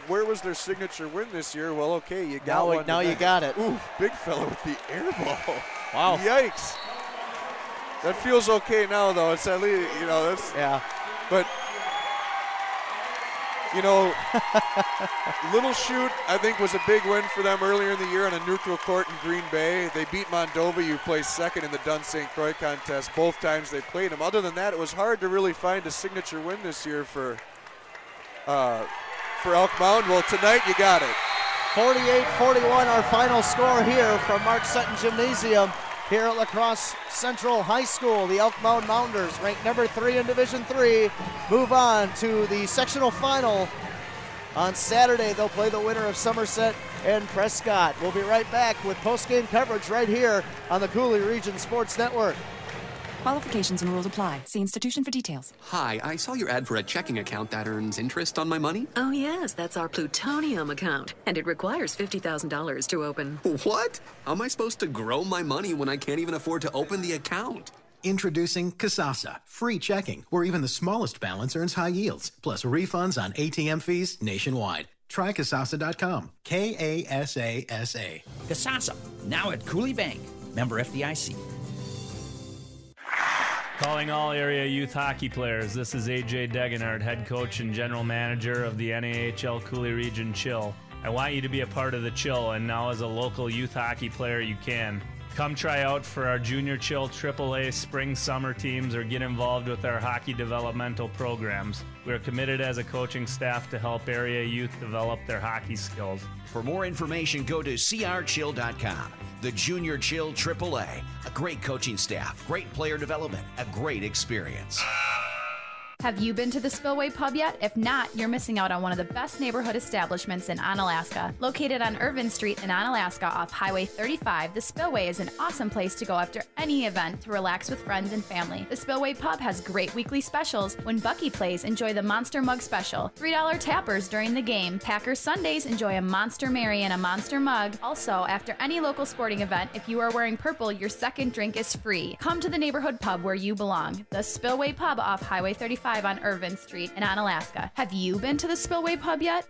S4: where was their signature win this year? Well, okay, you got one.
S2: Now you got it.
S4: Ooh, big fella with the air ball.
S2: Wow.
S4: Yikes. That feels okay now, though. It's at least, that's.
S2: Yeah.
S4: But, Little Chute, I think, was a big win for them earlier in the year on a neutral court in Green Bay. They beat Moldova, who placed second in the Dunn St. Croix contest both times they played them. Other than that, it was hard to really find a signature win this year for Elk Mound. Well, tonight you got it.
S2: 48-41, our final score here from Mark Sutton Gymnasium here at La Crosse Central High School. The Elk Mound Mounders, ranked number 3 in Division III, move on to the sectional final. On Saturday, they'll play the winner of Somerset and Prescott. We'll be right back with post-game coverage right here on the Cooley Region Sports Network.
S13: Qualifications and rules apply. See institution for details.
S6: Hi, I saw your ad for a checking account that earns interest on my money.
S22: Oh, yes, that's our plutonium account, and it requires $50,000 to open.
S6: What? How am I supposed to grow my money when I can't even afford to open the account?
S15: Introducing Kasasa, free checking, where even the smallest balance earns high yields, plus refunds on ATM fees nationwide. Try Kasasa.com. Kasasa.
S16: Kasasa, now at Cooley Bank. Member FDIC.
S23: Calling all area youth hockey players, this is AJ Degenhardt, head coach and general manager of the NAHL Cooley Region Chill. I want you to be a part of the Chill, and now as a local youth hockey player you can. Come try out for our Junior Chill AAA spring-summer teams or get involved with our hockey developmental programs. We are committed as a coaching staff to help area youth develop their hockey skills.
S8: For more information, go to crchill.com. The Junior Chill AAA. A great coaching staff, great player development, a great experience.
S3: Have you been to the Spillway Pub yet? If not, you're missing out on one of the best neighborhood establishments in Onalaska. Located on Irvin Street in Onalaska off Highway 35, the Spillway is an awesome place to go after any event to relax with friends and family. The Spillway Pub has great weekly specials. When Bucky plays, enjoy the Monster Mug Special. $3 tappers during the game. Packers Sundays, enjoy a Monster Mary and a Monster Mug. Also, after any local sporting event, if you are wearing purple, your second drink is free. Come to the neighborhood pub where you belong. The Spillway Pub off Highway 35 on Irvin Street in Onalaska. Have you been to the Spillway Pub yet?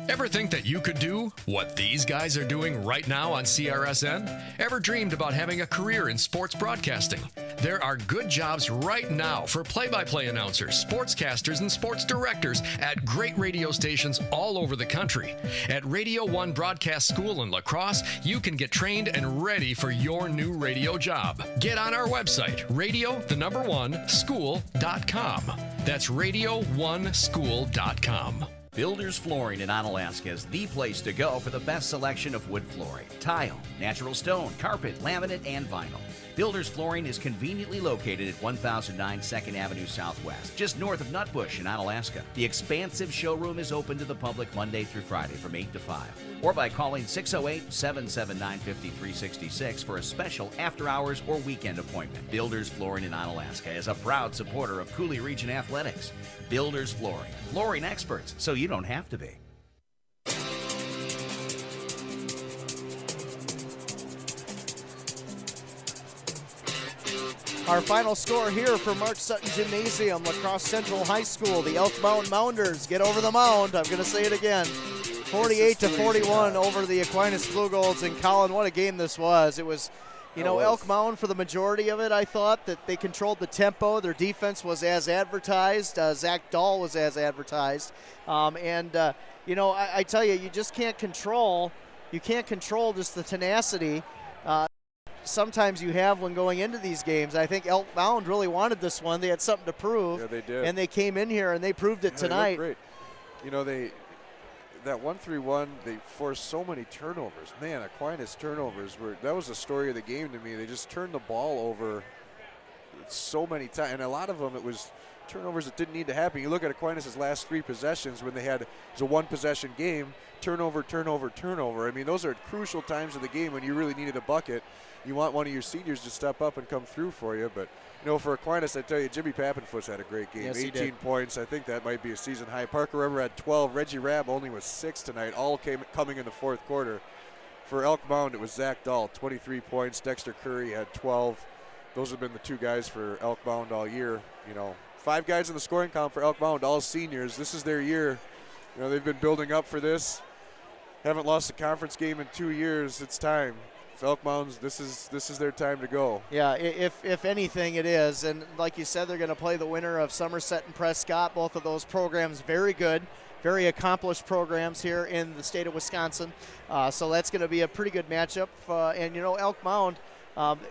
S1: Ever think that you could do what these guys are doing right now on CRSN? Ever dreamed about having a career in sports broadcasting? There are good jobs right now for play-by-play announcers, sportscasters, and sports directors at great radio stations all over the country. At Radio 1 Broadcast School in La Crosse, you can get trained and ready for your new radio job. Get on our website, radio1school.com. That's radio1school.com.
S8: Builders Flooring in Onalaska is the place to go for the best selection of wood flooring, tile, natural stone, carpet, laminate, and vinyl. Builders Flooring is conveniently located at 1009 2nd Avenue Southwest, just north of Nutbush in Onalaska. The expansive showroom is open to the public Monday through Friday from 8 to 5, or by calling 608-779-5366 for a special after-hours or weekend appointment. Builders Flooring in Onalaska is a proud supporter of Coulee Region Athletics. Builders Flooring, flooring experts, so you don't have to be.
S2: Our final score here for Mark Sutton Gymnasium, La Crosse Central High School. The Elk Mound Mounders get over the mound. I'm going to say it again. 48-41 over the Aquinas Blugolds. And Colin, what a game this was. It was, Elk Mound for the majority of it. I thought that they controlled the tempo. Their defense was as advertised. Zach Dahl was as advertised. I tell you, you just can't control. You can't control just the tenacity. Sometimes you have when going into these games. I think Elk Mound really wanted this one. They had something to prove.
S4: Yeah, they did.
S2: And they came in here and they proved it tonight.
S4: They looked great. That 1-3-1, they forced so many turnovers. Man, Aquinas turnovers that was the story of the game to me. They just turned the ball over so many times, and a lot of them it was turnovers that didn't need to happen. You look at Aquinas' last 3 possessions when it was a 1-possession game, turnover. I mean, those are crucial times of the game when you really needed a bucket. You want one of your seniors to step up and come through for you. But, for Aquinas, I tell you, Jimmy Pappenfuss had a great game.
S2: Yes,
S4: 18 points. I think that might be a season high. Parker Weber had 12. Reggie Rabb only was 6 tonight, all coming in the fourth quarter. For Elk Mound, it was Zach Dahl, 23 points. Dexter Curry had 12. Those have been the 2 guys for Elk Mound all year. 5 guys in the scoring column for Elk Mound, all seniors. This is their year. They've been building up for this. Haven't lost a conference game in 2 years. It's time. Elk Mounds, this is their time to go.
S2: Yeah, if anything, it is. And like you said, they're going to play the winner of Somerset and Prescott. Both of those programs very good, very accomplished programs here in the state of Wisconsin. So that's going to be a pretty good matchup. And Elk Mound,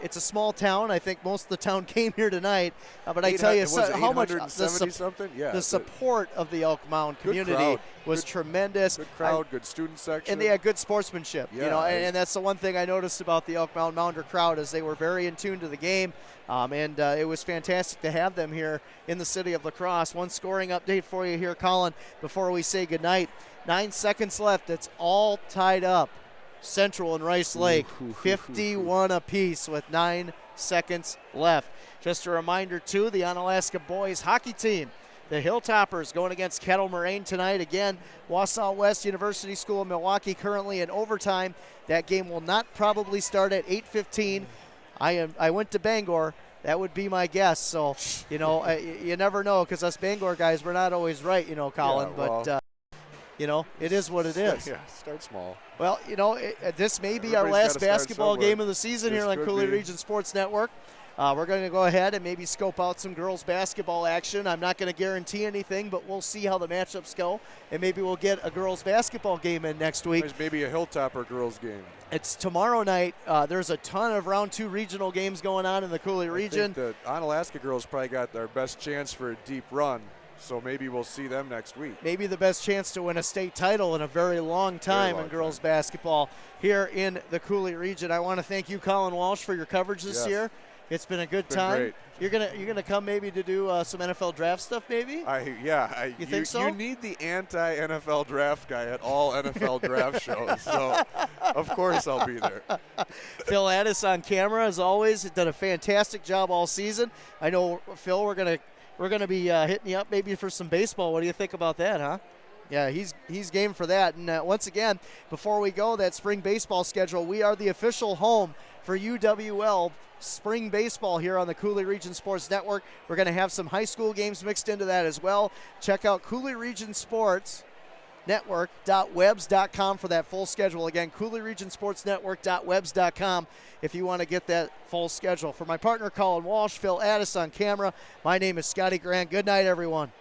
S2: it's a small town. I think most of the town came here tonight. But I tell you, how much the support of the Elk Mound community was tremendous.
S4: Good crowd, good student section.
S2: And they had good sportsmanship.
S4: Yeah,
S2: and that's the one thing I noticed about the Elk Mound Mounder crowd is they were very in tune to the game. And it was fantastic to have them here in the city of La Crosse. One scoring update for you here, Colin, before we say goodnight. 9 seconds left. It's all tied up. Central and Rice Lake, 51 apiece with 9 seconds left. Just a reminder, too, the Onalaska boys hockey team, the Hilltoppers, going against Kettle Moraine tonight. Again, Wausau West University School of Milwaukee currently in overtime. That game will not probably start at 8:15. I went to Bangor. That would be my guess. So, you never know because us Bangor guys, we're not always right, Colin.
S4: Yeah, well,
S2: but, it is what it is.
S4: Yeah, start small.
S2: Well, this may be our last basketball game of the season here on Coulee Region Sports Network. We're going to go ahead and maybe scope out some girls basketball action. I'm not going to guarantee anything, but we'll see how the matchups go, and maybe we'll get a girls basketball game in next week.
S4: There's maybe a Hilltopper girls game.
S2: It's tomorrow night. There's a ton of round 2 regional games going on in the Coulee region.
S4: I think the Onalaska girls probably got their best chance for a deep run. So maybe we'll see them next week.
S2: Maybe the best chance to win a state title in a very long time in girls basketball here in the Coulee region. I want to thank you, Colin Walsh, for your coverage this year. It's been a good time.
S4: Great.
S2: You're gonna come maybe to do some NFL draft stuff, maybe?
S4: You
S2: think so?
S4: You need the anti-NFL draft guy at all NFL draft shows, so of course I'll be there.
S2: Phil Addis on camera, as always, has done a fantastic job all season. I know, Phil, we're gonna be hitting you up maybe for some baseball. What do you think about that, huh? Yeah, he's game for that. And once again, before we go, that spring baseball schedule, we are the official home for UWL spring baseball here on the Coulee Region Sports Network. We're going to have some high school games mixed into that as well. Check out Coulee Region Sports Network.webs.com for that full schedule. Again, Coulee Region Sports Network.webs.com if you want to get that full schedule. For my partner, Colin Walsh, Phil Addis on camera, my name is Scotty Gran. Good night, everyone.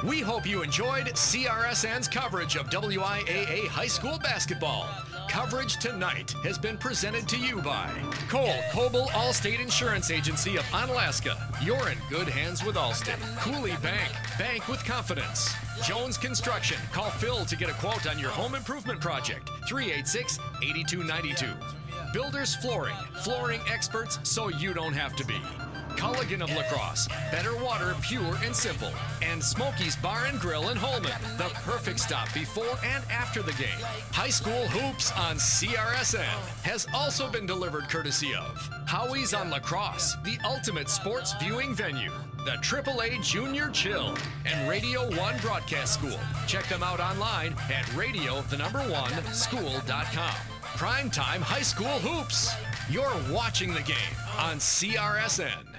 S1: We hope you enjoyed CRSN's coverage of WIAA high school basketball. Coverage tonight has been presented to you by Cole Coble Allstate Insurance Agency of Onalaska. You're in good hands with Allstate. Coulee Bank. Bank with confidence. Jones Construction. Call Phil to get a quote on your home improvement project. 386-8292. Builders Flooring. Flooring experts so you don't have to be. Culligan of La Crosse, better water, pure and simple. And Smokey's Bar and Grill in Holman, the perfect stop before and after the game. High School Hoops on CRSN has also been delivered courtesy of Howie's on La Crosse, the ultimate sports viewing venue. The AAA Junior Chill, and Radio 1 Broadcast School. Check them out online at radio1school.com. Primetime High School Hoops. You're watching the game on CRSN.